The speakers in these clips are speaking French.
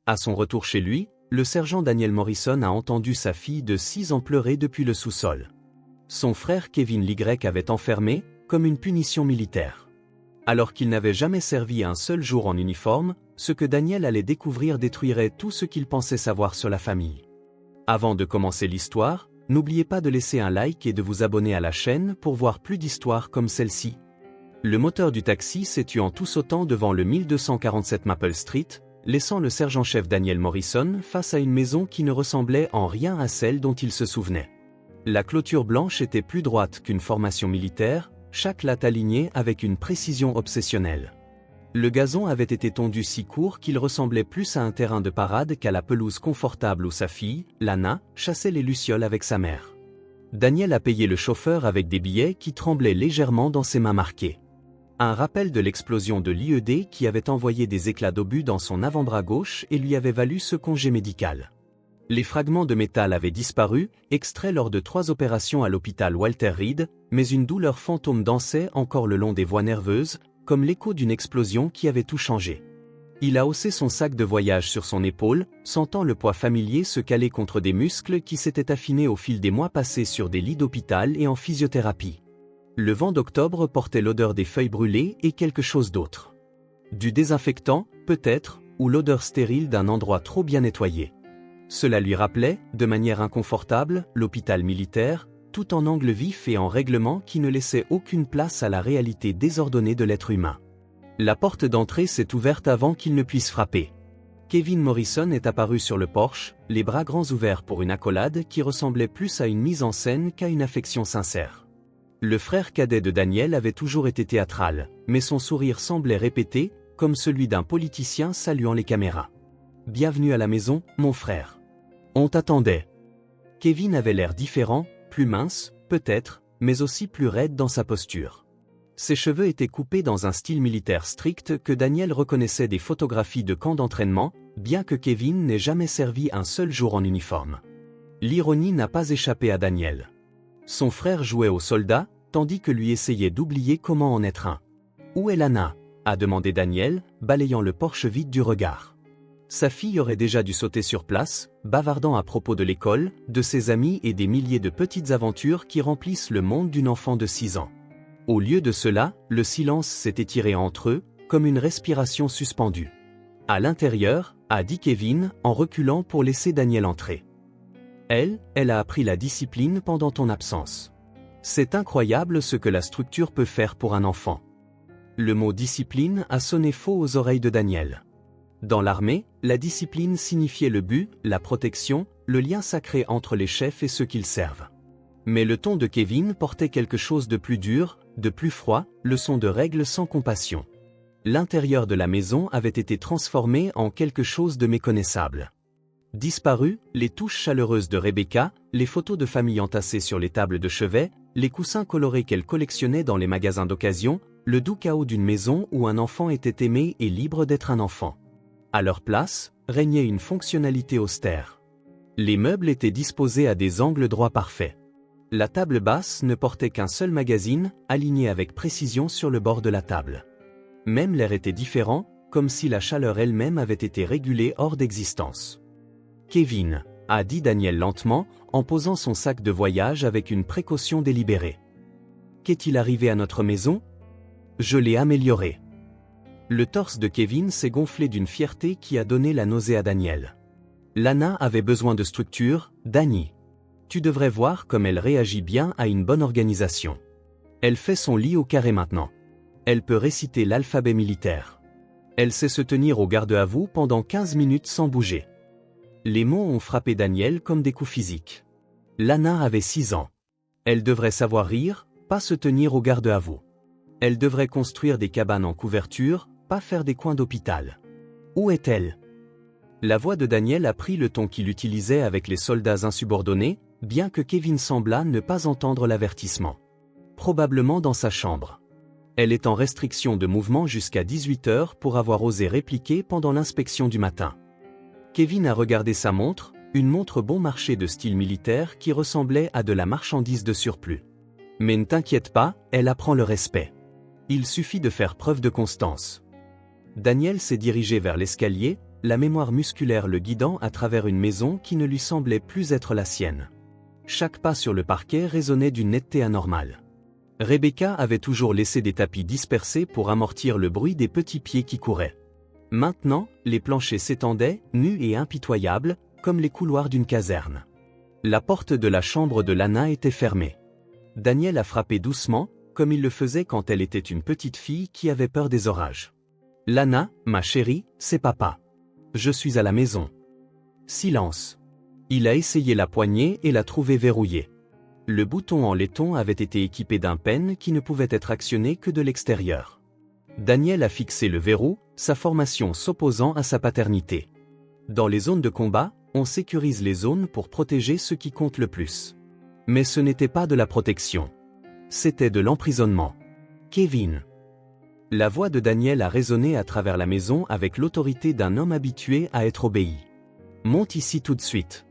À son retour chez lui, le sergent Daniel Morrison a entendu sa fille de 6 ans pleurer depuis le sous-sol. Son frère Kevin Lygrec avait enfermé, comme une punition militaire. Alors qu'il n'avait jamais servi un seul jour en uniforme, ce que Daniel allait découvrir détruirait tout ce qu'il pensait savoir sur la famille. Avant de commencer l'histoire, n'oubliez pas de laisser un like et de vous abonner à la chaîne pour voir plus d'histoires comme celle-ci. Le moteur du taxi s'est tué en tout sautant devant le 1247 Maple Street, laissant le sergent-chef Daniel Morrison face à une maison qui ne ressemblait en rien à celle dont il se souvenait. La clôture blanche était plus droite qu'une formation militaire, chaque latte alignée avec une précision obsessionnelle. Le gazon avait été tondu si court qu'il ressemblait plus à un terrain de parade qu'à la pelouse confortable où sa fille, Lana, chassait les lucioles avec sa mère. Daniel a payé le chauffeur avec des billets qui tremblaient légèrement dans ses mains marquées. Un rappel de l'explosion de l'IED qui avait envoyé des éclats d'obus dans son avant-bras gauche et lui avait valu ce congé médical. Les fragments de métal avaient disparu, extraits lors de 3 opérations à l'hôpital Walter Reed, mais une douleur fantôme dansait encore le long des voies nerveuses, comme l'écho d'une explosion qui avait tout changé. Il a haussé son sac de voyage sur son épaule, sentant le poids familier se caler contre des muscles qui s'étaient affinés au fil des mois passés sur des lits d'hôpital et en physiothérapie. Le vent d'octobre portait l'odeur des feuilles brûlées et quelque chose d'autre. Du désinfectant, peut-être, ou l'odeur stérile d'un endroit trop bien nettoyé. Cela lui rappelait, de manière inconfortable, l'hôpital militaire, tout en angle vif et en règlement qui ne laissait aucune place à la réalité désordonnée de l'être humain. La porte d'entrée s'est ouverte avant qu'il ne puisse frapper. Kevin Morrison est apparu sur le porche, les bras grands ouverts pour une accolade qui ressemblait plus à une mise en scène qu'à une affection sincère. Le frère cadet de Daniel avait toujours été théâtral, mais son sourire semblait répété, comme celui d'un politicien saluant les caméras. « Bienvenue à la maison, mon frère. On t'attendait. » Kevin avait l'air différent, plus mince, peut-être, mais aussi plus raide dans sa posture. Ses cheveux étaient coupés dans un style militaire strict que Daniel reconnaissait des photographies de camps d'entraînement, bien que Kevin n'ait jamais servi un seul jour en uniforme. L'ironie n'a pas échappé à Daniel. Son frère jouait au soldat, tandis que lui essayait d'oublier comment en être un. « Où est Lana ?» a demandé Daniel, balayant le porche vide du regard. Sa fille aurait déjà dû sauter sur place, bavardant à propos de l'école, de ses amis et des milliers de petites aventures qui remplissent le monde d'une enfant de 6 ans. Au lieu de cela, le silence s'est étiré entre eux, comme une respiration suspendue. À l'intérieur, a dit Kevin, en reculant pour laisser Daniel entrer. Elle a appris la discipline pendant ton absence. C'est incroyable ce que la structure peut faire pour un enfant. Le mot discipline a sonné faux aux oreilles de Daniel. Dans l'armée, la discipline signifiait le but, la protection, le lien sacré entre les chefs et ceux qu'ils servent. Mais le ton de Kevin portait quelque chose de plus dur, de plus froid, le son de règles sans compassion. L'intérieur de la maison avait été transformé en quelque chose de méconnaissable. Disparues, les touches chaleureuses de Rebecca, les photos de famille entassées sur les tables de chevet, les coussins colorés qu'elle collectionnait dans les magasins d'occasion, le doux chaos d'une maison où un enfant était aimé et libre d'être un enfant. À leur place, régnait une fonctionnalité austère. Les meubles étaient disposés à des angles droits parfaits. La table basse ne portait qu'un seul magazine, aligné avec précision sur le bord de la table. Même l'air était différent, comme si la chaleur elle-même avait été régulée hors d'existence. « Kevin », a dit Daniel lentement, en posant son sac de voyage avec une précaution délibérée. « Qu'est-il arrivé à notre maison ? Je l'ai amélioré. » Le torse de Kevin s'est gonflé d'une fierté qui a donné la nausée à Daniel. Lana avait besoin de structure, Danny. Tu devrais voir comme elle réagit bien à une bonne organisation. Elle fait son lit au carré maintenant. Elle peut réciter l'alphabet militaire. Elle sait se tenir au garde-à-vous pendant 15 minutes sans bouger. Les mots ont frappé Daniel comme des coups physiques. Lana avait 6 ans. Elle devrait savoir rire, pas se tenir au garde-à-vous. Elle devrait construire des cabanes en couverture, pas faire des coins d'hôpital. Où est-elle ? La voix de Daniel a pris le ton qu'il utilisait avec les soldats insubordonnés, bien que Kevin sembla ne pas entendre l'avertissement. Probablement dans sa chambre. Elle est en restriction de mouvement jusqu'à 18 h pour avoir osé répliquer pendant l'inspection du matin. Kevin a regardé sa montre, une montre bon marché de style militaire qui ressemblait à de la marchandise de surplus. Mais ne t'inquiète pas, elle apprend le respect. Il suffit de faire preuve de constance. Daniel s'est dirigé vers l'escalier, la mémoire musculaire le guidant à travers une maison qui ne lui semblait plus être la sienne. Chaque pas sur le parquet résonnait d'une netteté anormale. Rebecca avait toujours laissé des tapis dispersés pour amortir le bruit des petits pieds qui couraient. Maintenant, les planchers s'étendaient, nus et impitoyables, comme les couloirs d'une caserne. La porte de la chambre de Lana était fermée. Daniel a frappé doucement, comme il le faisait quand elle était une petite fille qui avait peur des orages. « Lana, ma chérie, c'est papa. Je suis à la maison. » Silence. Il a essayé la poignée et l'a trouvée verrouillée. Le bouton en laiton avait été équipé d'un pêne qui ne pouvait être actionné que de l'extérieur. Daniel a fixé le verrou, sa formation s'opposant à sa paternité. Dans les zones de combat, on sécurise les zones pour protéger ce qui compte le plus. Mais ce n'était pas de la protection. C'était de l'emprisonnement. Kevin. La voix de Daniel a résonné à travers la maison avec l'autorité d'un homme habitué à être obéi. Monte ici tout de suite.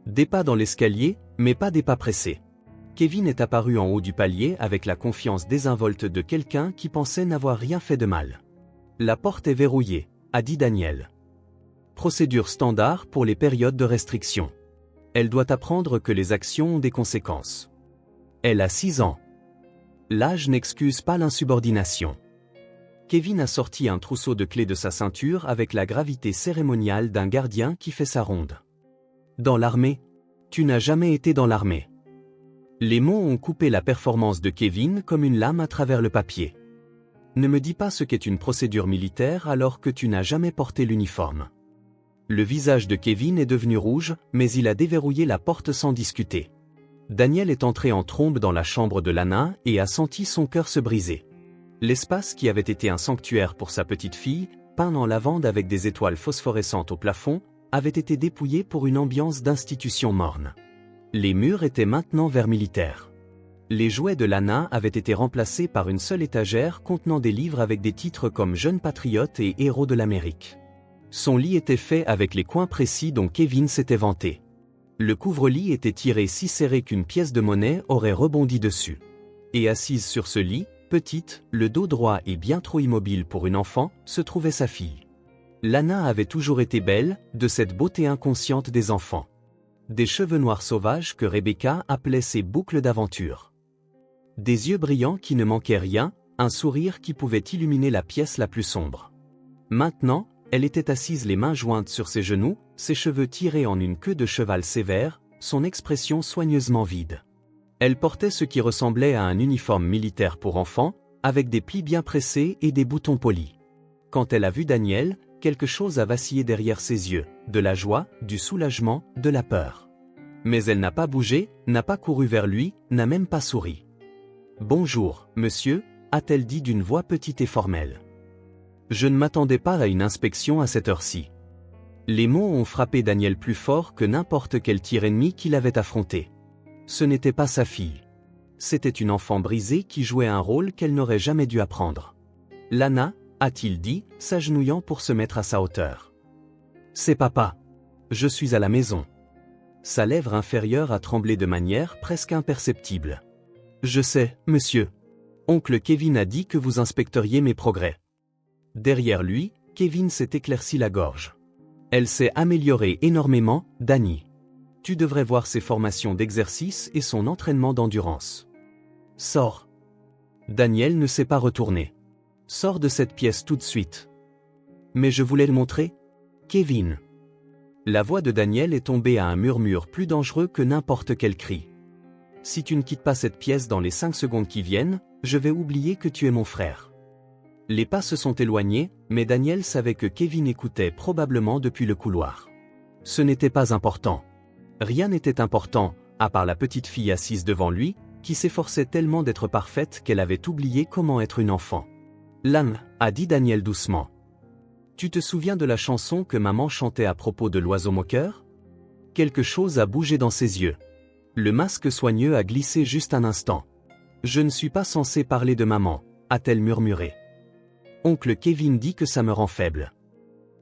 Des pas dans l'escalier, mais pas des pas pressés. Kevin est apparu en haut du palier avec la confiance désinvolte de quelqu'un qui pensait n'avoir rien fait de mal. La porte est verrouillée, a dit Daniel. Procédure standard pour les périodes de restriction. Elle doit apprendre que les actions ont des conséquences. Elle a 6 ans. L'âge n'excuse pas l'insubordination. Kevin a sorti un trousseau de clés de sa ceinture avec la gravité cérémoniale d'un gardien qui fait sa ronde. Dans l'armée? Tu n'as jamais été dans l'armée. Les mots ont coupé la performance de Kevin comme une lame à travers le papier. Ne me dis pas ce qu'est une procédure militaire alors que tu n'as jamais porté l'uniforme. Le visage de Kevin est devenu rouge, mais il a déverrouillé la porte sans discuter. Daniel est entré en trombe dans la chambre de Lana et a senti son cœur se briser. L'espace qui avait été un sanctuaire pour sa petite fille, peint en lavande avec des étoiles phosphorescentes au plafond, avait été dépouillé pour une ambiance d'institution morne. Les murs étaient maintenant verts militaires. Les jouets de Lana avaient été remplacés par une seule étagère contenant des livres avec des titres comme Jeunes patriotes et Héros de l'Amérique. Son lit était fait avec les coins précis dont Kevin s'était vanté. Le couvre-lit était tiré si serré qu'une pièce de monnaie aurait rebondi dessus. Et assise sur ce lit, petite, le dos droit et bien trop immobile pour une enfant, se trouvait sa fille. Lana avait toujours été belle, de cette beauté inconsciente des enfants. Des cheveux noirs sauvages que Rebecca appelait ses boucles d'aventure. Des yeux brillants qui ne manquaient rien, un sourire qui pouvait illuminer la pièce la plus sombre. Maintenant, elle était assise les mains jointes sur ses genoux, ses cheveux tirés en une queue de cheval sévère, son expression soigneusement vide. Elle portait ce qui ressemblait à un uniforme militaire pour enfants, avec des plis bien pressés et des boutons polis. Quand elle a vu Daniel, quelque chose a vacillé derrière ses yeux, de la joie, du soulagement, de la peur. Mais elle n'a pas bougé, n'a pas couru vers lui, n'a même pas souri. « Bonjour, monsieur », a-t-elle dit d'une voix petite et formelle. Je ne m'attendais pas à une inspection à cette heure-ci. Les mots ont frappé Daniel plus fort que n'importe quel tir ennemi qu'il avait affronté. Ce n'était pas sa fille. C'était une enfant brisée qui jouait un rôle qu'elle n'aurait jamais dû apprendre. « Lana », a-t-il dit, s'agenouillant pour se mettre à sa hauteur. « C'est papa. Je suis à la maison. » Sa lèvre inférieure a tremblé de manière presque imperceptible. « Je sais, monsieur. Oncle Kevin a dit que vous inspecteriez mes progrès. » Derrière lui, Kevin s'est éclairci la gorge. « Elle s'est améliorée énormément, Danny. Tu devrais voir ses formations d'exercice et son entraînement d'endurance. Sors. » Daniel ne s'est pas retourné. « Sors de cette pièce tout de suite. »« Mais je voulais le montrer. Kevin. » La voix de Daniel est tombée à un murmure plus dangereux que n'importe quel cri. « Si tu ne quittes pas cette pièce dans les 5 secondes qui viennent, je vais oublier que tu es mon frère. » Les pas se sont éloignés, mais Daniel savait que Kevin écoutait probablement depuis le couloir. Ce n'était pas important. Rien n'était important, à part la petite fille assise devant lui, qui s'efforçait tellement d'être parfaite qu'elle avait oublié comment être une enfant. « Lana », a dit Daniel doucement. « Tu te souviens de la chanson que maman chantait à propos de l'oiseau moqueur ?» Quelque chose a bougé dans ses yeux. Le masque soigneux a glissé juste un instant. « Je ne suis pas censé parler de maman », a-t-elle murmuré. Oncle Kevin dit que ça me rend faible.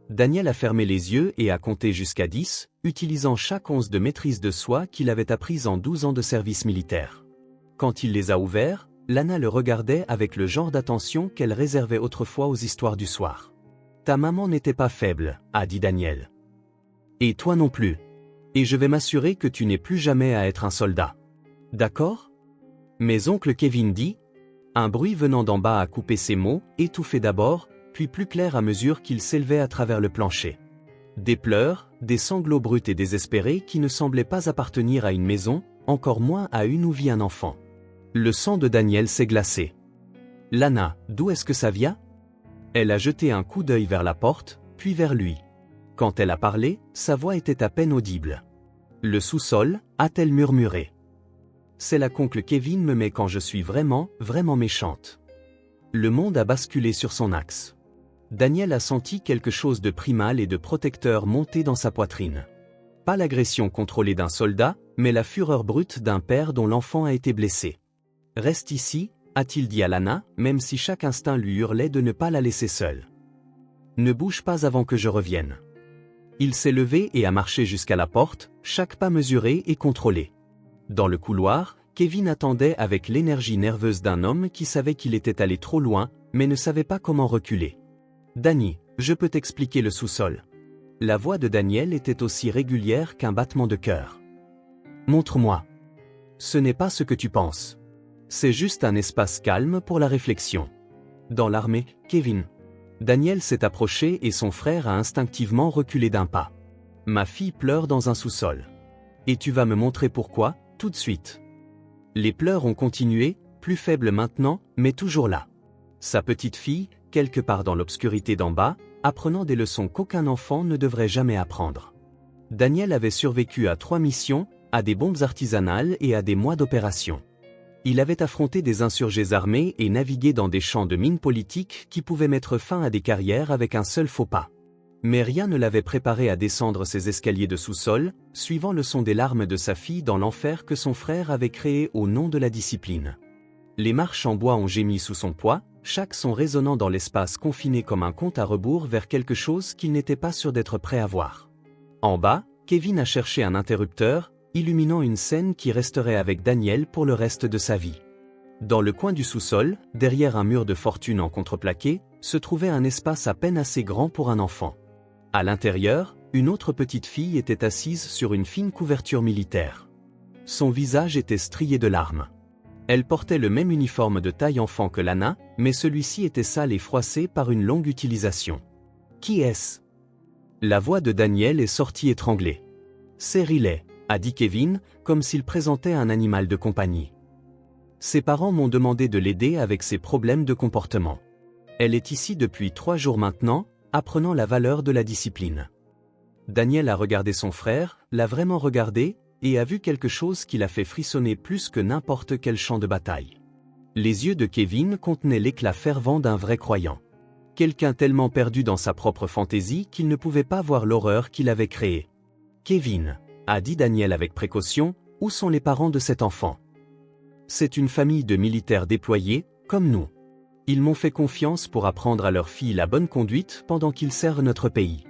Daniel a fermé les yeux et a compté jusqu'à 10, utilisant chaque once de maîtrise de soi qu'il avait apprise en 12 ans de service militaire. Quand il les a ouverts, Lana le regardait avec le genre d'attention qu'elle réservait autrefois aux histoires du soir. Ta maman n'était pas faible, a dit Daniel. Et toi non plus. Et je vais m'assurer que tu n'aies plus jamais à être un soldat. D'accord? Mais oncle Kevin dit. Un bruit venant d'en bas a coupé ses mots, étouffé d'abord, puis plus clair à mesure qu'il s'élevait à travers le plancher. Des pleurs, des sanglots bruts et désespérés qui ne semblaient pas appartenir à une maison, encore moins à une où vit un enfant. Le sang de Daniel s'est glacé. Lana, d'où est-ce que ça vient? Elle a jeté un coup d'œil vers la porte, puis vers lui. Quand elle a parlé, sa voix était à peine audible. Le sous-sol, a-t-elle murmuré. C'est là qu'oncle Kevin me met quand je suis vraiment, vraiment méchante. Le monde a basculé sur son axe. Daniel a senti quelque chose de primal et de protecteur monter dans sa poitrine. Pas l'agression contrôlée d'un soldat, mais la fureur brute d'un père dont l'enfant a été blessé. Reste ici, a-t-il dit à Lana, même si chaque instinct lui hurlait de ne pas la laisser seule. Ne bouge pas avant que je revienne. Il s'est levé et a marché jusqu'à la porte, chaque pas mesuré et contrôlé. Dans le couloir, Kevin attendait avec l'énergie nerveuse d'un homme qui savait qu'il était allé trop loin, mais ne savait pas comment reculer. Danny, je peux t'expliquer le sous-sol. La voix de Daniel était aussi régulière qu'un battement de cœur. Montre-moi. Ce n'est pas ce que tu penses. C'est juste un espace calme pour la réflexion. Dans l'armée, Kevin. Daniel s'est approché et son frère a instinctivement reculé d'un pas. Ma fille pleure dans un sous-sol. Et tu vas me montrer pourquoi, tout de suite. Les pleurs ont continué, plus faibles maintenant, mais toujours là. Sa petite fille, quelque part dans l'obscurité d'en bas, apprenant des leçons qu'aucun enfant ne devrait jamais apprendre. Daniel avait survécu à 3 missions, à des bombes artisanales et à des mois d'opération. Il avait affronté des insurgés armés et navigué dans des champs de mines politiques qui pouvaient mettre fin à des carrières avec un seul faux pas. Mais rien ne l'avait préparé à descendre ces escaliers de sous-sol, suivant le son des larmes de sa fille dans l'enfer que son frère avait créé au nom de la discipline. Les marches en bois ont gémi sous son poids, chaque son résonnant dans l'espace confiné comme un compte à rebours vers quelque chose qu'il n'était pas sûr d'être prêt à voir. En bas, Kevin a cherché un interrupteur, illuminant une scène qui resterait avec Daniel pour le reste de sa vie. Dans le coin du sous-sol, derrière un mur de fortune en contreplaqué, se trouvait un espace à peine assez grand pour un enfant. À l'intérieur, une autre petite fille était assise sur une fine couverture militaire. Son visage était strié de larmes. Elle portait le même uniforme de taille enfant que Lana, mais celui-ci était sale et froissé par une longue utilisation. Qui est-ce? La voix de Daniel est sortie étranglée. C'est Riley, a dit Kevin, comme s'il présentait un animal de compagnie. Ses parents m'ont demandé de l'aider avec ses problèmes de comportement. Elle est ici depuis 3 jours maintenant, apprenant la valeur de la discipline. Daniel a regardé son frère, l'a vraiment regardé, et a vu quelque chose qui l'a fait frissonner plus que n'importe quel champ de bataille. Les yeux de Kevin contenaient l'éclat fervent d'un vrai croyant. Quelqu'un tellement perdu dans sa propre fantaisie qu'il ne pouvait pas voir l'horreur qu'il avait créée. Kevin, a dit Daniel avec précaution, où sont les parents de cet enfant? C'est une famille de militaires déployés, comme nous. Ils m'ont fait confiance pour apprendre à leur fille la bonne conduite pendant qu'ils servent notre pays.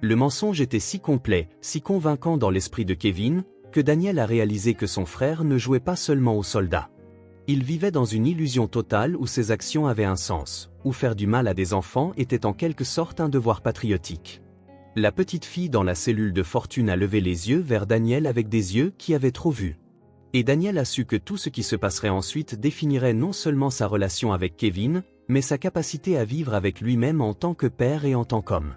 Le mensonge était si complet, si convaincant dans l'esprit de Kevin, que Daniel a réalisé que son frère ne jouait pas seulement aux soldats. Il vivait dans une illusion totale où ses actions avaient un sens, où faire du mal à des enfants était en quelque sorte un devoir patriotique. La petite fille dans la cellule de fortune a levé les yeux vers Daniel avec des yeux qui avaient trop vu. Et Daniel a su que tout ce qui se passerait ensuite définirait non seulement sa relation avec Kevin, mais sa capacité à vivre avec lui-même en tant que père et en tant qu'homme.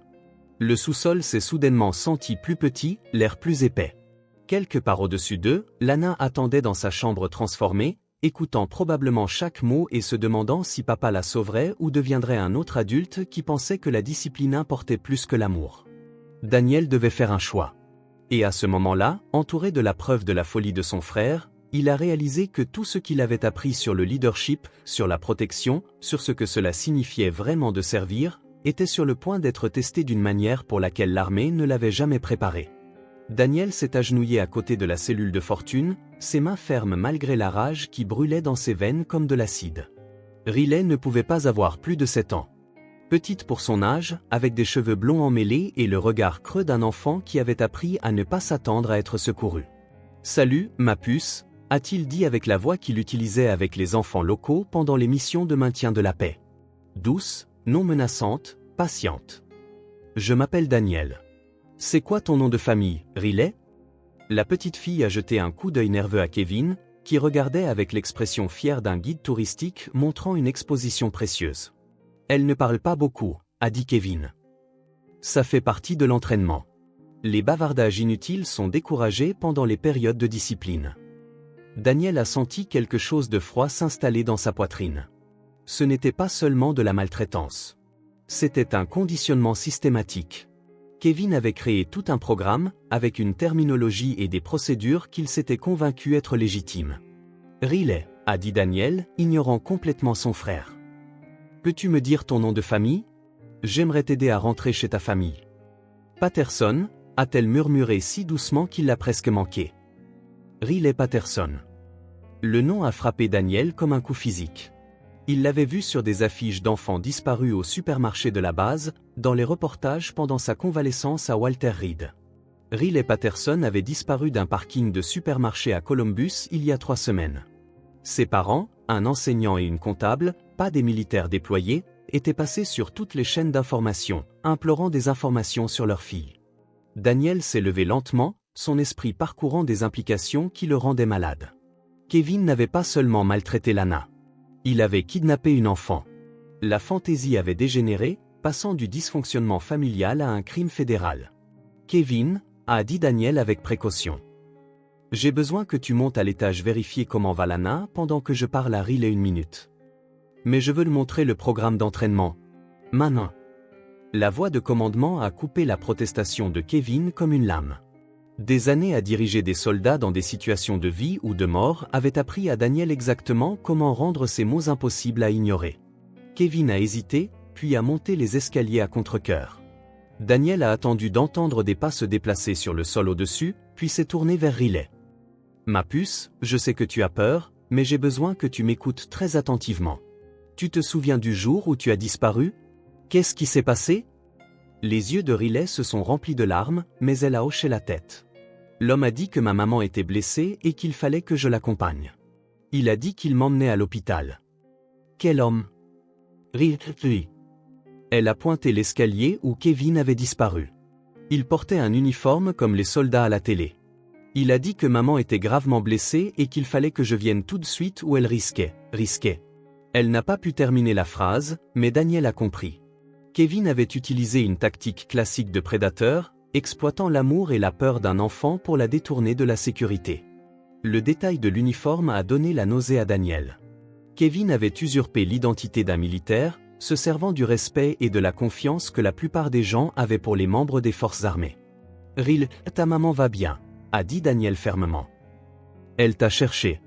Le sous-sol s'est soudainement senti plus petit, l'air plus épais. Quelque part au-dessus d'eux, Lana attendait dans sa chambre transformée, écoutant probablement chaque mot et se demandant si papa la sauverait ou deviendrait un autre adulte qui pensait que la discipline importait plus que l'amour. Daniel devait faire un choix. Et à ce moment-là, entouré de la preuve de la folie de son frère, il a réalisé que tout ce qu'il avait appris sur le leadership, sur la protection, sur ce que cela signifiait vraiment de servir, était sur le point d'être testé d'une manière pour laquelle l'armée ne l'avait jamais préparé. Daniel s'est agenouillé à côté de la cellule de fortune, ses mains fermes malgré la rage qui brûlait dans ses veines comme de l'acide. Riley ne pouvait pas avoir plus de 7 ans. Petite pour son âge, avec des cheveux blonds emmêlés et le regard creux d'un enfant qui avait appris à ne pas s'attendre à être secouru. « Salut, ma puce », a-t-il dit avec la voix qu'il utilisait avec les enfants locaux pendant les missions de maintien de la paix. Douce, non menaçante, patiente. Je m'appelle Daniel. C'est quoi ton nom de famille, Riley? La petite fille a jeté un coup d'œil nerveux à Kevin, qui regardait avec l'expression fière d'un guide touristique montrant une exposition précieuse. Elle ne parle pas beaucoup, a dit Kevin. Ça fait partie de l'entraînement. Les bavardages inutiles sont découragés pendant les périodes de discipline. Daniel a senti quelque chose de froid s'installer dans sa poitrine. Ce n'était pas seulement de la maltraitance. C'était un conditionnement systématique. Kevin avait créé tout un programme, avec une terminologie et des procédures qu'il s'était convaincu être légitimes. Riley, a dit Daniel, ignorant complètement son frère. Peux-tu me dire ton nom de famille? J'aimerais t'aider à rentrer chez ta famille. Patterson, a-t-elle murmuré si doucement qu'il l'a presque manqué. Riley Patterson. Le nom a frappé Daniel comme un coup physique. Il l'avait vu sur des affiches d'enfants disparus au supermarché de la base, dans les reportages pendant sa convalescence à Walter Reed. Riley Patterson avait disparu d'un parking de supermarché à Columbus il y a 3 semaines. Ses parents, un enseignant et une comptable, pas des militaires déployés, étaient passés sur toutes les chaînes d'information, implorant des informations sur leur fille. Daniel s'est levé lentement, son esprit parcourant des implications qui le rendaient malade. Kevin n'avait pas seulement maltraité Lana. Il avait kidnappé une enfant. La fantaisie avait dégénéré, passant du dysfonctionnement familial à un crime fédéral. Kevin, a dit Daniel avec précaution. J'ai besoin que tu montes à l'étage vérifier comment va Lana pendant que je parle à Riley 1 minute. Mais je veux lui montrer le programme d'entraînement. Maintenant. La voix de commandement a coupé la protestation de Kevin comme une lame. Des années à diriger des soldats dans des situations de vie ou de mort avaient appris à Daniel exactement comment rendre ces mots impossibles à ignorer. Kevin a hésité, puis a monté les escaliers à contre-cœur. Daniel a attendu d'entendre des pas se déplacer sur le sol au-dessus, puis s'est tourné vers Riley. Ma puce, je sais que tu as peur, mais j'ai besoin que tu m'écoutes très attentivement. Tu te souviens du jour où tu as disparu? Qu'est-ce qui s'est passé? Les yeux de Riley se sont remplis de larmes, mais elle a hoché la tête. L'homme a dit que ma maman était blessée et qu'il fallait que je l'accompagne. Il a dit qu'il m'emmenait à l'hôpital. Quel homme? Riley. Elle a pointé l'escalier où Kevin avait disparu. Il portait un uniforme comme les soldats à la télé. Il a dit que maman était gravement blessée et qu'il fallait que je vienne tout de suite où elle risquait. Elle n'a pas pu terminer la phrase, mais Daniel a compris. Kevin avait utilisé une tactique classique de prédateur, exploitant l'amour et la peur d'un enfant pour la détourner de la sécurité. Le détail de l'uniforme a donné la nausée à Daniel. Kevin avait usurpé l'identité d'un militaire, se servant du respect et de la confiance que la plupart des gens avaient pour les membres des forces armées. Riley, ta maman va bien, a dit Daniel fermement. Elle t'a cherché.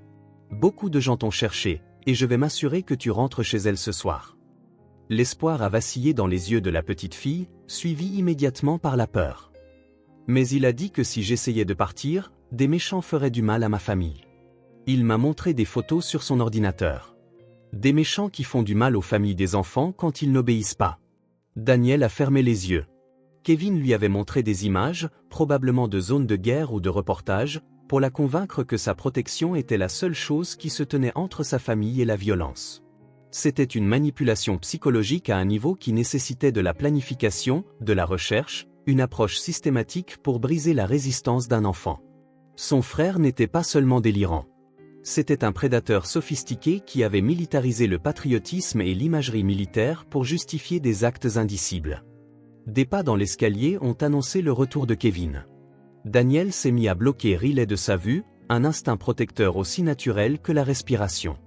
Beaucoup de gens t'ont cherché, et je vais m'assurer que tu rentres chez elle ce soir. L'espoir a vacillé dans les yeux de la petite fille, suivi immédiatement par la peur. Mais il a dit que si j'essayais de partir, des méchants feraient du mal à ma famille. Il m'a montré des photos sur son ordinateur. Des méchants qui font du mal aux familles des enfants quand ils n'obéissent pas. Daniel a fermé les yeux. Kevin lui avait montré des images, probablement de zones de guerre ou de reportages, pour la convaincre que sa protection était la seule chose qui se tenait entre sa famille et la violence. C'était une manipulation psychologique à un niveau qui nécessitait de la planification, de la recherche, une approche systématique pour briser la résistance d'un enfant. Son frère n'était pas seulement délirant. C'était un prédateur sophistiqué qui avait militarisé le patriotisme et l'imagerie militaire pour justifier des actes indicibles. Des pas dans l'escalier ont annoncé le retour de Kevin. Daniel s'est mis à bloquer Riley de sa vue, un instinct protecteur aussi naturel que la respiration.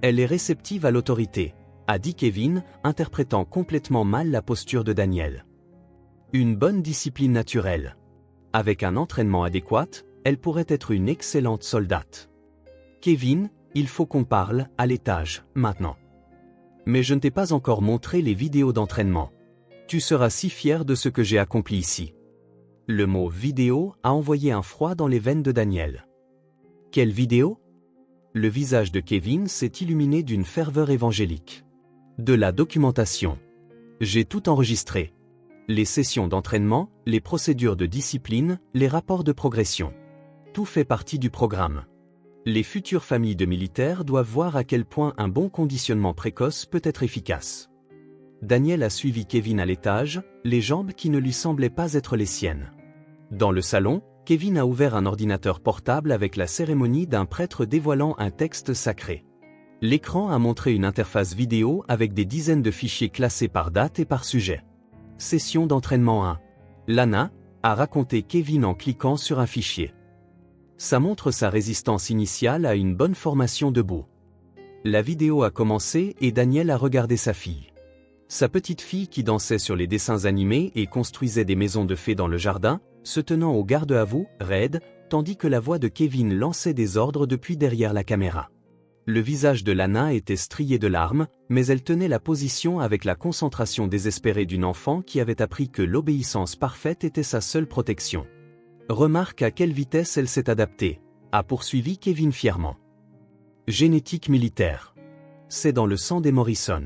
Elle est réceptive à l'autorité, a dit Kevin, interprétant complètement mal la posture de Daniel. Une bonne discipline naturelle. Avec un entraînement adéquat, elle pourrait être une excellente soldate. Kevin, il faut qu'on parle, à l'étage, maintenant. Mais je ne t'ai pas encore montré les vidéos d'entraînement. Tu seras si fier de ce que j'ai accompli ici. Le mot « vidéo » a envoyé un froid dans les veines de Daniel. Quelle vidéo? Le visage de Kevin s'est illuminé d'une ferveur évangélique. De la documentation. J'ai tout enregistré. Les sessions d'entraînement, les procédures de discipline, les rapports de progression. Tout fait partie du programme. Les futures familles de militaires doivent voir à quel point un bon conditionnement précoce peut être efficace. Daniel a suivi Kevin à l'étage, les jambes qui ne lui semblaient pas être les siennes. Dans le salon, Kevin a ouvert un ordinateur portable avec la cérémonie d'un prêtre dévoilant un texte sacré. L'écran a montré une interface vidéo avec des dizaines de fichiers classés par date et par sujet. Session d'entraînement 1. Lana a raconté Kevin en cliquant sur un fichier. Ça montre sa résistance initiale à une bonne formation debout. La vidéo a commencé et Daniel a regardé sa fille. Sa petite fille qui dansait sur les dessins animés et construisait des maisons de fées dans le jardin, se tenant au garde-à-vous, raide, tandis que la voix de Kevin lançait des ordres depuis derrière la caméra. Le visage de Lana était strié de larmes, mais elle tenait la position avec la concentration désespérée d'une enfant qui avait appris que l'obéissance parfaite était sa seule protection. Remarque à quelle vitesse elle s'est adaptée, a poursuivi Kevin fièrement. Génétique militaire. C'est dans le sang des Morrison.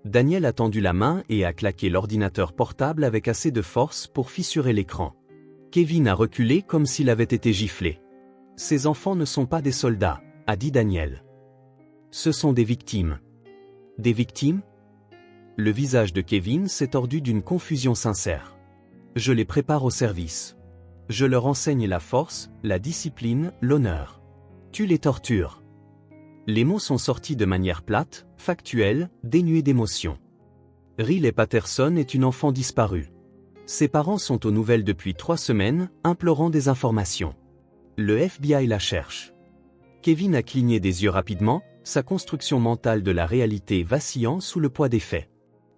Daniel a tendu la main et a claqué l'ordinateur portable avec assez de force pour fissurer l'écran. Kevin a reculé comme s'il avait été giflé. Ces enfants ne sont pas des soldats, a dit Daniel. Ce sont des victimes. Des victimes? Le visage de Kevin s'est tordu d'une confusion sincère. Je les prépare au service. Je leur enseigne la force, la discipline, l'honneur. Tu les tortures. Les mots sont sortis de manière plate, factuelle, dénuée d'émotion. Riley Patterson est une enfant disparue. Ses parents sont aux nouvelles depuis 3 semaines, implorant des informations. Le FBI la cherche. Kevin a cligné des yeux rapidement, sa construction mentale de la réalité vacillant sous le poids des faits.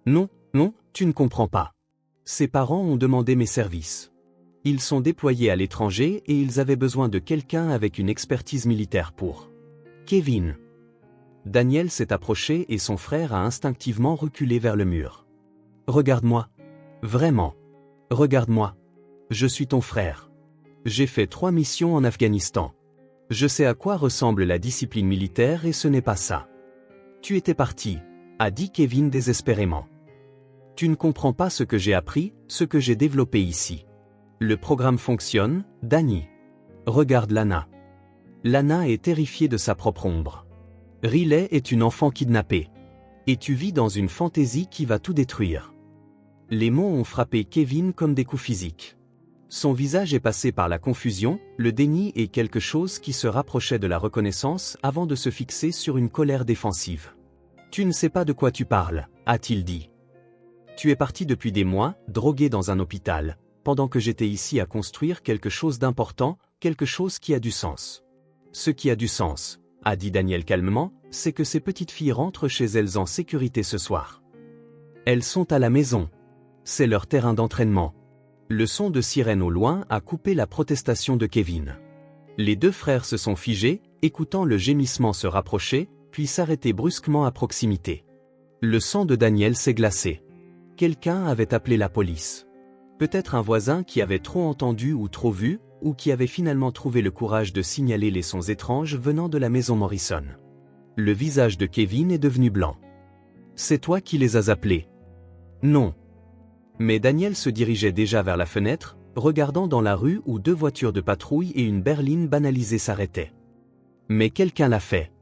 Non, non, tu ne comprends pas. Ses parents ont demandé mes services. Ils sont déployés à l'étranger et ils avaient besoin de quelqu'un avec une expertise militaire pour... Kevin. Daniel s'est approché et son frère a instinctivement reculé vers le mur. Regarde-moi. Vraiment. Regarde-moi. Je suis ton frère. J'ai fait 3 missions en Afghanistan. Je sais à quoi ressemble la discipline militaire et ce n'est pas ça. Tu étais parti, a dit Kevin désespérément. Tu ne comprends pas ce que j'ai appris, ce que j'ai développé ici. Le programme fonctionne, Danny. Regarde Lana. Lana est terrifiée de sa propre ombre. Riley est une enfant kidnappée. Et tu vis dans une fantaisie qui va tout détruire. Les mots ont frappé Kevin comme des coups physiques. Son visage est passé par la confusion, le déni et quelque chose qui se rapprochait de la reconnaissance avant de se fixer sur une colère défensive. Tu ne sais pas de quoi tu parles, a-t-il dit. Tu es parti depuis des mois, drogué dans un hôpital, pendant que j'étais ici à construire quelque chose d'important, quelque chose qui a du sens. Ce qui a du sens, a dit Daniel calmement, c'est que ces petites filles rentrent chez elles en sécurité ce soir. Elles sont à la maison. C'est leur terrain d'entraînement. Le son de sirène au loin a coupé la protestation de Kevin. Les 2 frères se sont figés, écoutant le gémissement se rapprocher, puis s'arrêter brusquement à proximité. Le sang de Daniel s'est glacé. Quelqu'un avait appelé la police. Peut-être un voisin qui avait trop entendu ou trop vu, ou qui avait finalement trouvé le courage de signaler les sons étranges venant de la maison Morrison. Le visage de Kevin est devenu blanc. C'est toi qui les as appelés. Non. Mais Daniel se dirigeait déjà vers la fenêtre, regardant dans la rue où 2 voitures de patrouille et une berline banalisée s'arrêtaient. Mais quelqu'un l'a fait.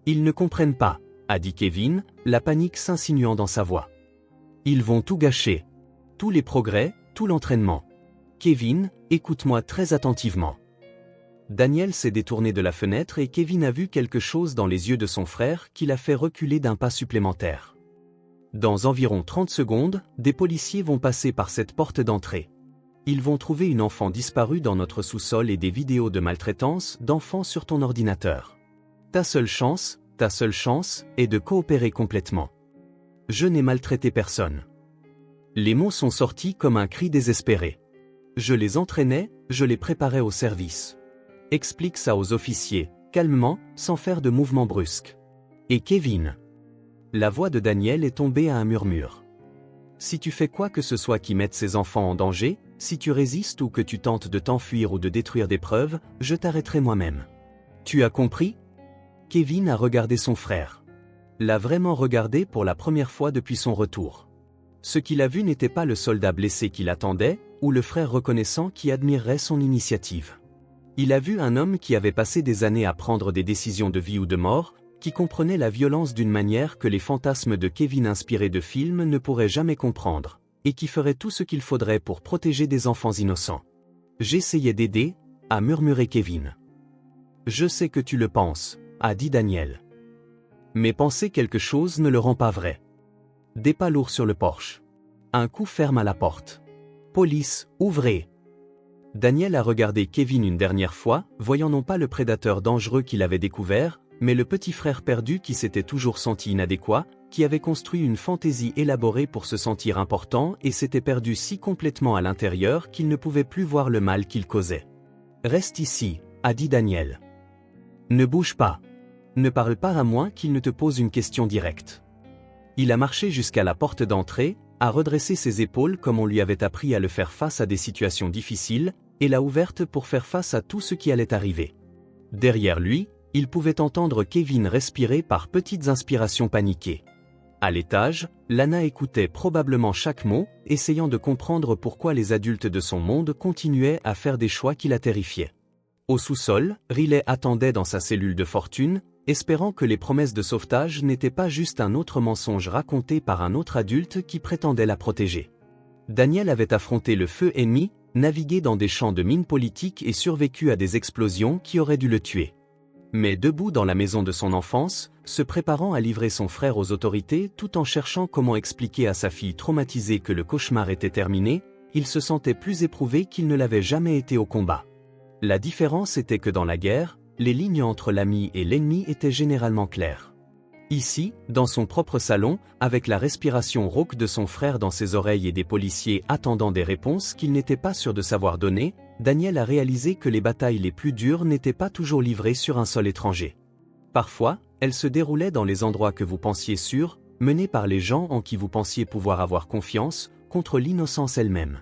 Ils ne comprennent pas, a dit Kevin, la panique s'insinuant dans sa voix. Ils vont tout gâcher. Tous les progrès, tout l'entraînement. Kevin, écoute-moi très attentivement. Daniel s'est détourné de la fenêtre et Kevin a vu quelque chose dans les yeux de son frère qui l'a fait reculer d'un pas supplémentaire. Dans environ 30 secondes, des policiers vont passer par cette porte d'entrée. Ils vont trouver une enfant disparue dans notre sous-sol et des vidéos de maltraitance d'enfants sur ton ordinateur. Ta seule chance est de coopérer complètement. Je n'ai maltraité personne. Les mots sont sortis comme un cri désespéré. Je les entraînais, je les préparais au service. Explique ça aux officiers, calmement, sans faire de mouvements brusques. Et Kevin. La voix de Daniel est tombée à un murmure. Si tu fais quoi que ce soit qui mette ces enfants en danger, si tu résistes ou que tu tentes de t'enfuir ou de détruire des preuves, je t'arrêterai moi-même. Tu as compris? Kevin a regardé son frère. L'a vraiment regardé pour la première fois depuis son retour. Ce qu'il a vu n'était pas le soldat blessé qu'il attendait, ou le frère reconnaissant qui admirerait son initiative. Il a vu un homme qui avait passé des années à prendre des décisions de vie ou de mort, qui comprenait la violence d'une manière que les fantasmes de Kevin inspirés de films ne pourraient jamais comprendre, et qui ferait tout ce qu'il faudrait pour protéger des enfants innocents. J'essayais d'aider, a murmuré Kevin. Je sais que tu le penses, a dit Daniel. Mais penser quelque chose ne le rend pas vrai. Des pas lourds sur le porche. Un coup ferme à la porte. Police, ouvrez. Daniel a regardé Kevin une dernière fois, voyant non pas le prédateur dangereux qu'il avait découvert, mais le petit frère perdu qui s'était toujours senti inadéquat, qui avait construit une fantaisie élaborée pour se sentir important et s'était perdu si complètement à l'intérieur qu'il ne pouvait plus voir le mal qu'il causait. Reste ici, a dit Daniel. Ne bouge pas. Ne parle pas à moins qu'il ne te pose une question directe. Il a marché jusqu'à la porte d'entrée, a redressé ses épaules comme on lui avait appris à le faire face à des situations difficiles, et l'a ouverte pour faire face à tout ce qui allait arriver. Derrière lui, il pouvait entendre Kevin respirer par petites inspirations paniquées. À l'étage, Lana écoutait probablement chaque mot, essayant de comprendre pourquoi les adultes de son monde continuaient à faire des choix qui la terrifiaient. Au sous-sol, Riley attendait dans sa cellule de fortune, espérant que les promesses de sauvetage n'étaient pas juste un autre mensonge raconté par un autre adulte qui prétendait la protéger. Daniel avait affronté le feu ennemi, navigué dans des champs de mines politiques et survécu à des explosions qui auraient dû le tuer. Mais debout dans la maison de son enfance, se préparant à livrer son frère aux autorités tout en cherchant comment expliquer à sa fille traumatisée que le cauchemar était terminé, il se sentait plus éprouvé qu'il ne l'avait jamais été au combat. La différence était que dans la guerre, les lignes entre l'ami et l'ennemi étaient généralement claires. Ici, dans son propre salon, avec la respiration rauque de son frère dans ses oreilles et des policiers attendant des réponses qu'il n'était pas sûr de savoir donner, Daniel a réalisé que les batailles les plus dures n'étaient pas toujours livrées sur un sol étranger. Parfois, elles se déroulaient dans les endroits que vous pensiez sûrs, menées par les gens en qui vous pensiez pouvoir avoir confiance, contre l'innocence elle-même.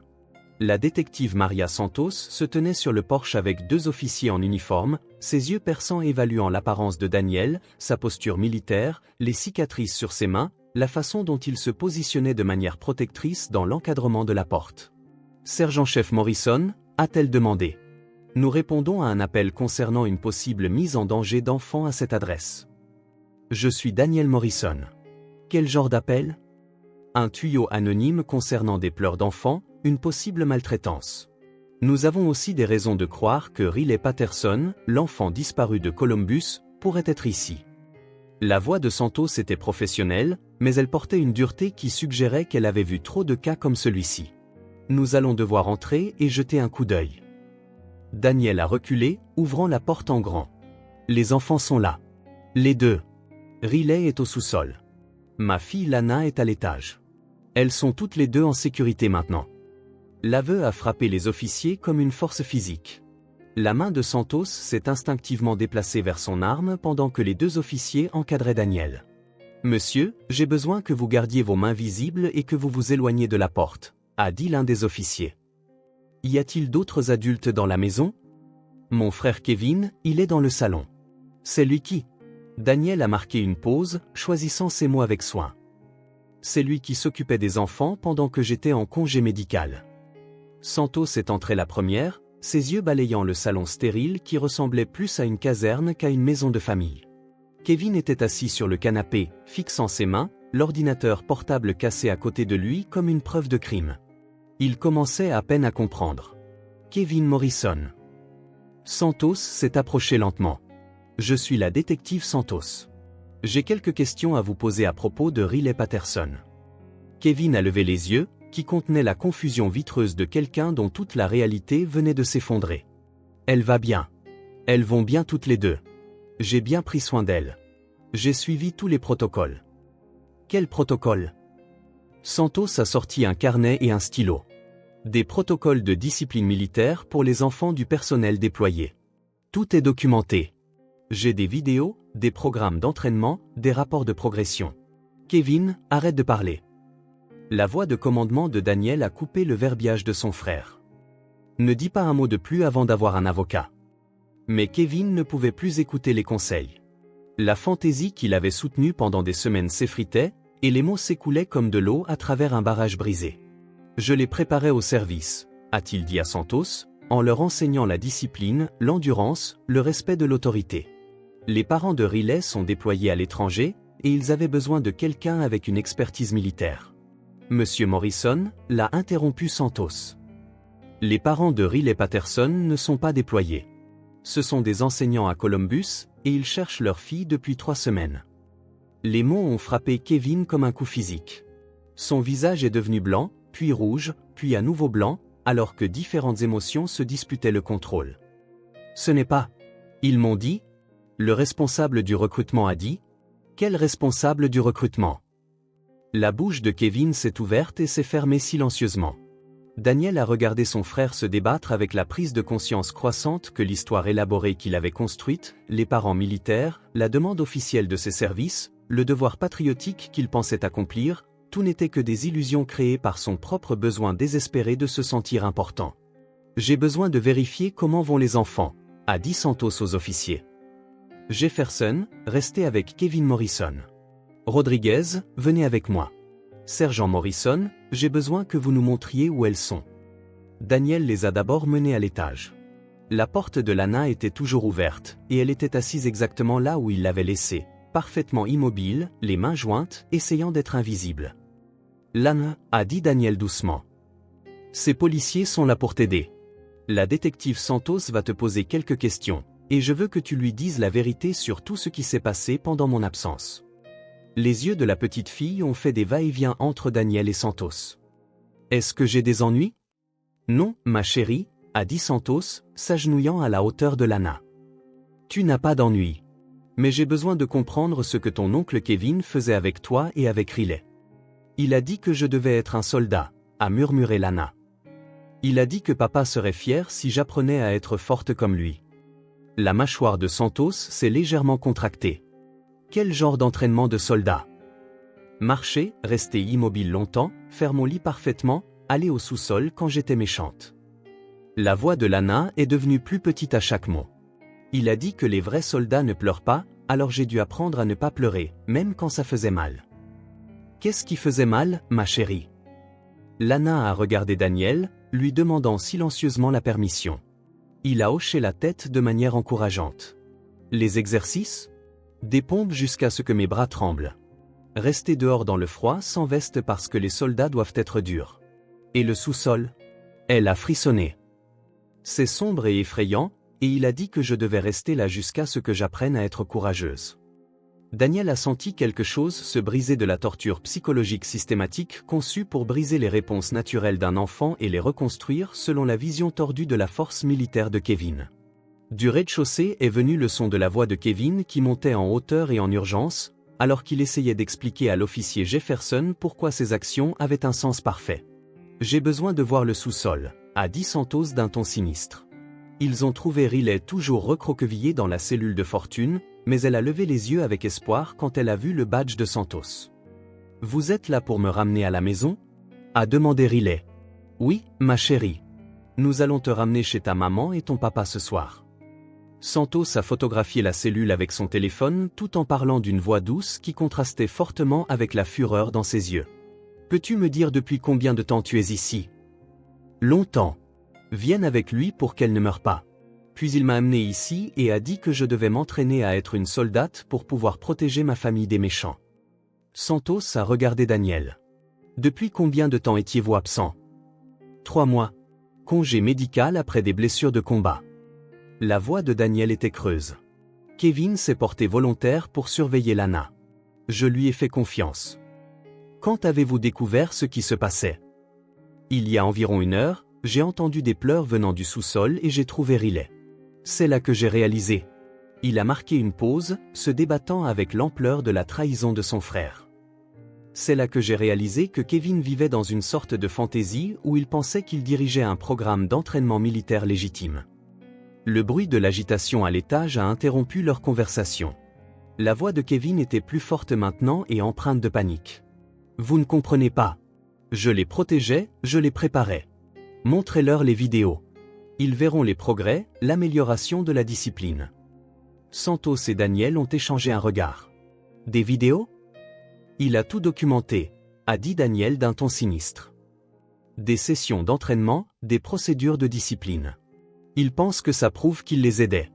La détective Maria Santos se tenait sur le porche avec deux officiers en uniforme, ses yeux perçants évaluant l'apparence de Daniel, sa posture militaire, les cicatrices sur ses mains, la façon dont il se positionnait de manière protectrice dans l'encadrement de la porte. « Sergent-chef Morrison ?» a-t-elle demandé. « Nous répondons à un appel concernant une possible mise en danger d'enfants à cette adresse. »« Je suis Daniel Morrison. »« Quel genre d'appel ?»« Un tuyau anonyme concernant des pleurs d'enfants, une possible maltraitance. Nous avons aussi des raisons de croire que Riley Patterson, l'enfant disparu de Columbus, pourrait être ici. » La voix de Santos était professionnelle, mais elle portait une dureté qui suggérait qu'elle avait vu trop de cas comme celui-ci. « Nous allons devoir entrer et jeter un coup d'œil. » Daniel a reculé, ouvrant la porte en grand. « Les enfants sont là. Les deux. Riley est au sous-sol. Ma fille Lana est à l'étage. Elles sont toutes les deux en sécurité maintenant. » L'aveu a frappé les officiers comme une force physique. La main de Santos s'est instinctivement déplacée vers son arme pendant que les deux officiers encadraient Daniel. « Monsieur, j'ai besoin que vous gardiez vos mains visibles et que vous vous éloigniez de la porte, » a dit l'un des officiers. « Y a-t-il d'autres adultes dans la maison ? » « Mon frère Kevin, il est dans le salon. »« C'est lui qui ?» Daniel a marqué une pause, choisissant ses mots avec soin. « C'est lui qui s'occupait des enfants pendant que j'étais en congé médical. » Santos est entrée la première, ses yeux balayant le salon stérile qui ressemblait plus à une caserne qu'à une maison de famille. Kevin était assis sur le canapé, fixant ses mains, l'ordinateur portable cassé à côté de lui comme une preuve de crime. Il commençait à peine à comprendre. Kevin Morrison. Santos s'est approché lentement. « Je suis la détective Santos. J'ai quelques questions à vous poser à propos de Riley Patterson. » Kevin a levé les yeux, qui contenaient la confusion vitreuse de quelqu'un dont toute la réalité venait de s'effondrer. « Elle va bien. Elles vont bien toutes les deux. J'ai bien pris soin d'elle. J'ai suivi tous les protocoles. » « Quel protocole ? » Santos a sorti un carnet et un stylo. « Des protocoles de discipline militaire pour les enfants du personnel déployé. Tout est documenté. J'ai des vidéos, des programmes d'entraînement, des rapports de progression. » Kevin, arrête de parler. La voix de commandement de Daniel a coupé le verbiage de son frère. Ne dis pas un mot de plus avant d'avoir un avocat. Mais Kevin ne pouvait plus écouter les conseils. La fantaisie qu'il avait soutenue pendant des semaines s'effritait, et les mots s'écoulaient comme de l'eau à travers un barrage brisé. « Je les préparais au service », a-t-il dit à Santos, en leur enseignant la discipline, l'endurance, le respect de l'autorité. Les parents de Riley sont déployés à l'étranger, et ils avaient besoin de quelqu'un avec une expertise militaire. Monsieur Morrison l'a interrompu Santos. Les parents de Riley Patterson ne sont pas déployés. Ce sont des enseignants à Columbus, et ils cherchent leur fille depuis 3 semaines. Les mots ont frappé Kevin comme un coup physique. Son visage est devenu blanc, puis rouge, puis à nouveau blanc, alors que différentes émotions se disputaient le contrôle. Ce n'est pas. Ils m'ont dit. Le responsable du recrutement a dit. Quel responsable du recrutement? La bouche de Kevin s'est ouverte et s'est fermée silencieusement. Daniel a regardé son frère se débattre avec la prise de conscience croissante que l'histoire élaborée qu'il avait construite, les parents militaires, la demande officielle de ses services, le devoir patriotique qu'il pensait accomplir, tout n'était que des illusions créées par son propre besoin désespéré de se sentir important. J'ai besoin de vérifier comment vont les enfants, a dit Santos aux officiers. Jefferson, restez avec Kevin Morrison. Rodriguez, venez avec moi. Sergent Morrison, j'ai besoin que vous nous montriez où elles sont. Daniel les a d'abord menées à l'étage. La porte de Lana était toujours ouverte, et elle était assise exactement là où il l'avait laissée, parfaitement immobile, les mains jointes, essayant d'être invisible. Lana, a dit Daniel doucement. Ces policiers sont là pour t'aider. La détective Santos va te poser quelques questions, et je veux que tu lui dises la vérité sur tout ce qui s'est passé pendant mon absence. Les yeux de la petite fille ont fait des va-et-vient entre Daniel et Santos. Est-ce que j'ai des ennuis? Non, ma chérie, a dit Santos, s'agenouillant à la hauteur de Lana. Tu n'as pas d'ennuis. Mais j'ai besoin de comprendre ce que ton oncle Kevin faisait avec toi et avec Riley. Il a dit que je devais être un soldat, a murmuré Lana. Il a dit que papa serait fier si j'apprenais à être forte comme lui. La mâchoire de Santos s'est légèrement contractée. Quel genre d'entraînement de soldat? Marcher, rester immobile longtemps, faire mon lit parfaitement, aller au sous-sol quand j'étais méchante. La voix de Lana est devenue plus petite à chaque mot. Il a dit que les vrais soldats ne pleurent pas, alors j'ai dû apprendre à ne pas pleurer, même quand ça faisait mal. Qu'est-ce qui faisait mal, ma chérie? Lana a regardé Daniel, lui demandant silencieusement la permission. Il a hoché la tête de manière encourageante. Les exercices? Des pompes jusqu'à ce que mes bras tremblent. Rester dehors dans le froid sans veste parce que les soldats doivent être durs. Et le sous-sol? Elle a frissonné. C'est sombre et effrayant, et il a dit que je devais rester là jusqu'à ce que j'apprenne à être courageuse. Daniel a senti quelque chose se briser de la torture psychologique systématique conçue pour briser les réponses naturelles d'un enfant et les reconstruire selon la vision tordue de la force militaire de Kevin. Du rez-de-chaussée est venu le son de la voix de Kevin qui montait en hauteur et en urgence, alors qu'il essayait d'expliquer à l'officier Jefferson pourquoi ses actions avaient un sens parfait. « J'ai besoin de voir le sous-sol », a dit Santos d'un ton sinistre. Ils ont trouvé Riley toujours recroquevillée dans la cellule de fortune, mais elle a levé les yeux avec espoir quand elle a vu le badge de Santos. « Vous êtes là pour me ramener à la maison ?» a demandé Riley. « Oui, ma chérie. Nous allons te ramener chez ta maman et ton papa ce soir. » Santos a photographié la cellule avec son téléphone tout en parlant d'une voix douce qui contrastait fortement avec la fureur dans ses yeux. « Peux-tu me dire depuis combien de temps tu es ici? » « Longtemps. Vienne avec lui pour qu'elle ne meure pas. Puis il m'a amené ici et a dit que je devais m'entraîner à être une soldate pour pouvoir protéger ma famille des méchants. » Santos a regardé Daniel. « Depuis combien de temps étiez-vous absent? » 3 mois. Congé médical après des blessures de combat. La voix de Daniel était creuse. Kevin s'est porté volontaire pour surveiller Lana. Je lui ai fait confiance. Quand avez-vous découvert ce qui se passait? Il y a environ 1 heure, j'ai entendu des pleurs venant du sous-sol et j'ai trouvé Riley. C'est là que j'ai réalisé. Il a marqué une pause, se débattant avec l'ampleur de la trahison de son frère. C'est là que j'ai réalisé que Kevin vivait dans une sorte de fantaisie où il pensait qu'il dirigeait un programme d'entraînement militaire légitime. Le bruit de l'agitation à l'étage a interrompu leur conversation. La voix de Kevin était plus forte maintenant et empreinte de panique. « Vous ne comprenez pas. Je les protégeais, je les préparais. Montrez-leur les vidéos. Ils verront les progrès, l'amélioration de la discipline. » Santos et Daniel ont échangé un regard. « Des vidéos? » Il a tout documenté, a dit Daniel d'un ton sinistre. Des sessions d'entraînement, des procédures de discipline. Il pense que ça prouve qu'il les aidait.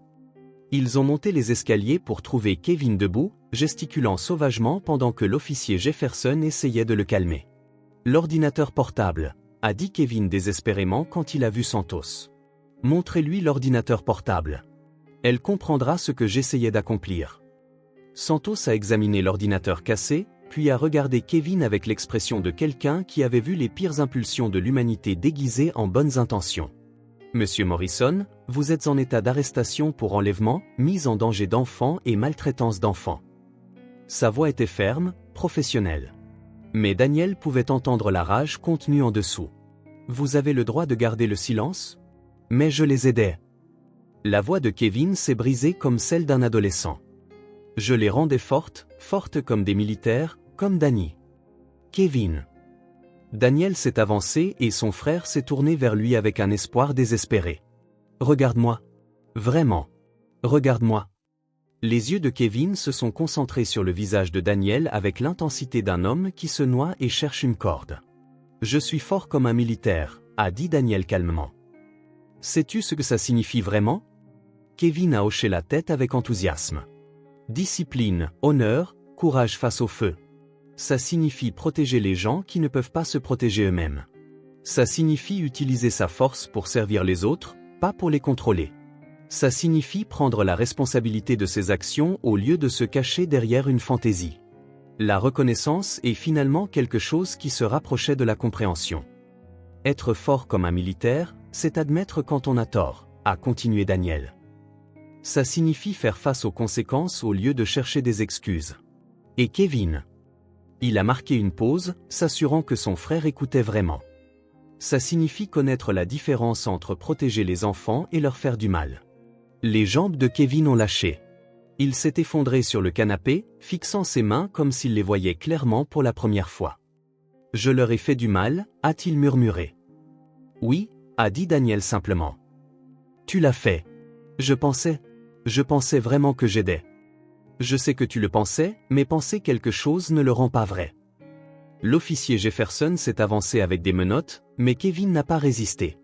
Ils ont monté les escaliers pour trouver Kevin debout, gesticulant sauvagement pendant que l'officier Jefferson essayait de le calmer. L'ordinateur portable, a dit Kevin désespérément quand il a vu Santos. Montrez-lui l'ordinateur portable. Elle comprendra ce que j'essayais d'accomplir. Santos a examiné l'ordinateur cassé, puis a regardé Kevin avec l'expression de quelqu'un qui avait vu les pires impulsions de l'humanité déguisées en bonnes intentions. Monsieur Morrison, vous êtes en état d'arrestation pour enlèvement, mise en danger d'enfants et maltraitance d'enfants. Sa voix était ferme, professionnelle. Mais Daniel pouvait entendre la rage contenue en dessous. Vous avez le droit de garder le silence? Mais je les aidais. La voix de Kevin s'est brisée comme celle d'un adolescent. Je les rendais fortes, fortes comme des militaires, comme Danny. Kevin. Daniel s'est avancé et son frère s'est tourné vers lui avec un espoir désespéré. Regarde-moi. Vraiment. Regarde-moi. Les yeux de Kevin se sont concentrés sur le visage de Daniel avec l'intensité d'un homme qui se noie et cherche une corde. Je suis fort comme un militaire, a dit Daniel calmement. Sais-tu ce que ça signifie vraiment? Kevin a hoché la tête avec enthousiasme. Discipline, honneur, courage face au feu. Ça signifie protéger les gens qui ne peuvent pas se protéger eux-mêmes. Ça signifie utiliser sa force pour servir les autres, pas pour les contrôler. Ça signifie prendre la responsabilité de ses actions au lieu de se cacher derrière une fantaisie. La reconnaissance est finalement quelque chose qui se rapprochait de la compréhension. Être fort comme un militaire, c'est admettre quand on a tort, a continué Daniel. Ça signifie faire face aux conséquences au lieu de chercher des excuses. Et Kevin? Il a marqué une pause, s'assurant que son frère écoutait vraiment. Ça signifie connaître la différence entre protéger les enfants et leur faire du mal. Les jambes de Kevin ont lâché. Il s'est effondré sur le canapé, fixant ses mains comme s'il les voyait clairement pour la première fois. « Je leur ai fait du mal » a-t-il murmuré. « Oui » a dit Daniel simplement. « Tu l'as fait. Je pensais vraiment que j'aidais. Je sais que tu le pensais, mais penser quelque chose ne le rend pas vrai. » L'officier Jefferson s'est avancé avec des menottes, mais Kevin n'a pas résisté.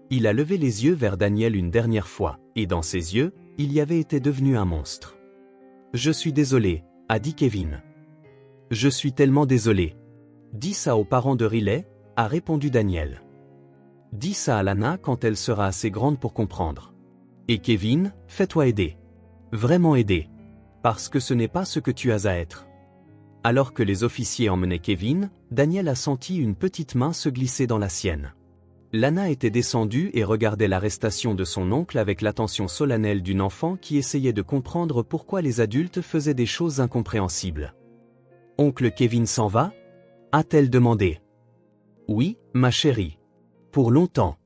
Il a levé les yeux vers Daniel une dernière fois, et dans ses yeux, il y avait été devenu un monstre. « Je suis désolé » a dit Kevin. « Je suis tellement désolé. » Dis ça aux parents de Riley, a répondu Daniel. Dis ça à Lana quand elle sera assez grande pour comprendre. Et Kevin, fais-toi aider. Vraiment aider. Parce que ce n'est pas ce que tu as à être. Alors que les officiers emmenaient Kevin, Daniel a senti une petite main se glisser dans la sienne. Lana était descendue et regardait l'arrestation de son oncle avec l'attention solennelle d'une enfant qui essayait de comprendre pourquoi les adultes faisaient des choses incompréhensibles. « Oncle Kevin s'en va » a-t-elle demandé. « Oui, ma chérie. Pour longtemps.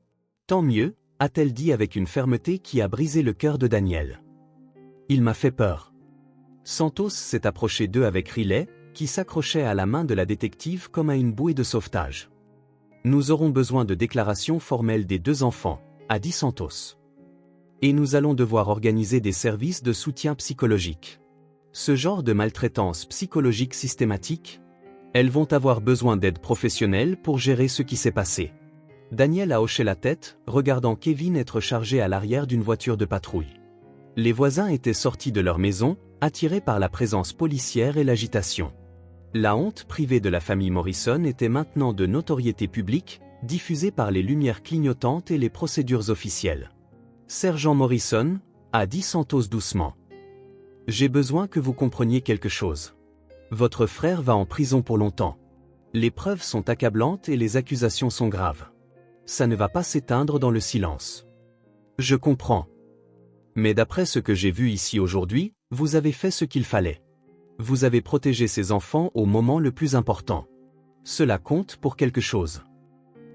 Tant mieux » a-t-elle dit avec une fermeté qui a brisé le cœur de Daniel. « Il m'a fait peur. » Santos s'est approché d'eux avec Riley, qui s'accrochait à la main de la détective comme à une bouée de sauvetage. « Nous aurons besoin de déclarations formelles des deux enfants, a dit Santos. Et nous allons devoir organiser des services de soutien psychologique. Ce genre de maltraitance psychologique systématique, elles vont avoir besoin d'aide professionnelle pour gérer ce qui s'est passé. » Daniel a hoché la tête, regardant Kevin être chargé à l'arrière d'une voiture de patrouille. Les voisins étaient sortis de leur maison, attirés par la présence policière et l'agitation. La honte privée de la famille Morrison était maintenant de notoriété publique, diffusée par les lumières clignotantes et les procédures officielles. « Sergent Morrison » a dit Santos doucement. « J'ai besoin que vous compreniez quelque chose. Votre frère va en prison pour longtemps. Les preuves sont accablantes et les accusations sont graves. Ça ne va pas s'éteindre dans le silence. Je comprends. Mais d'après ce que j'ai vu ici aujourd'hui, vous avez fait ce qu'il fallait. Vous avez protégé ces enfants au moment le plus important. Cela compte pour quelque chose. »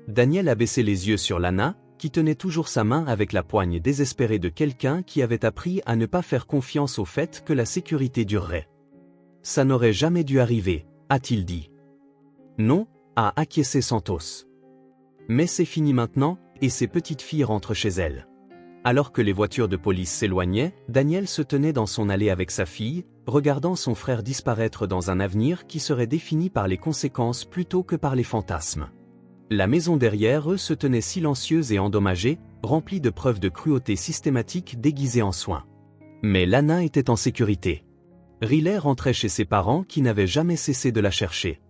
Daniel a baissé les yeux sur Lana, qui tenait toujours sa main avec la poigne désespérée de quelqu'un qui avait appris à ne pas faire confiance au fait que la sécurité durerait. « Ça n'aurait jamais dû arriver, a-t-il dit. « Non » a acquiescé Santos. « Mais c'est fini maintenant, et ces petites filles rentrent chez elles. » Alors que les voitures de police s'éloignaient, Daniel se tenait dans son allée avec sa fille, regardant son frère disparaître dans un avenir qui serait défini par les conséquences plutôt que par les fantasmes. La maison derrière eux se tenait silencieuse et endommagée, remplie de preuves de cruauté systématique déguisées en soins. Mais Lana était en sécurité. Riley rentrait chez ses parents qui n'avaient jamais cessé de la chercher.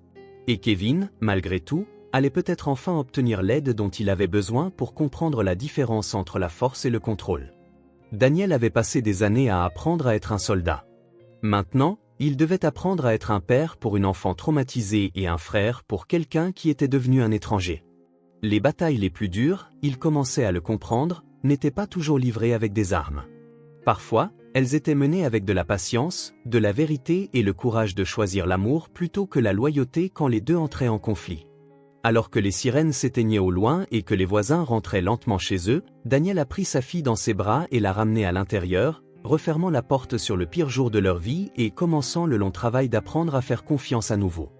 Et Kevin, malgré tout, allait peut-être enfin obtenir l'aide dont il avait besoin pour comprendre la différence entre la force et le contrôle. Daniel avait passé des années à apprendre à être un soldat. Maintenant, il devait apprendre à être un père pour une enfant traumatisée et un frère pour quelqu'un qui était devenu un étranger. Les batailles les plus dures, il commençait à le comprendre, n'étaient pas toujours livrées avec des armes. Parfois, elles étaient menées avec de la patience, de la vérité et le courage de choisir l'amour plutôt que la loyauté quand les deux entraient en conflit. Alors que les sirènes s'éteignaient au loin et que les voisins rentraient lentement chez eux, Daniel a pris sa fille dans ses bras et l'a ramenée à l'intérieur, refermant la porte sur le pire jour de leur vie et commençant le long travail d'apprendre à faire confiance à nouveau.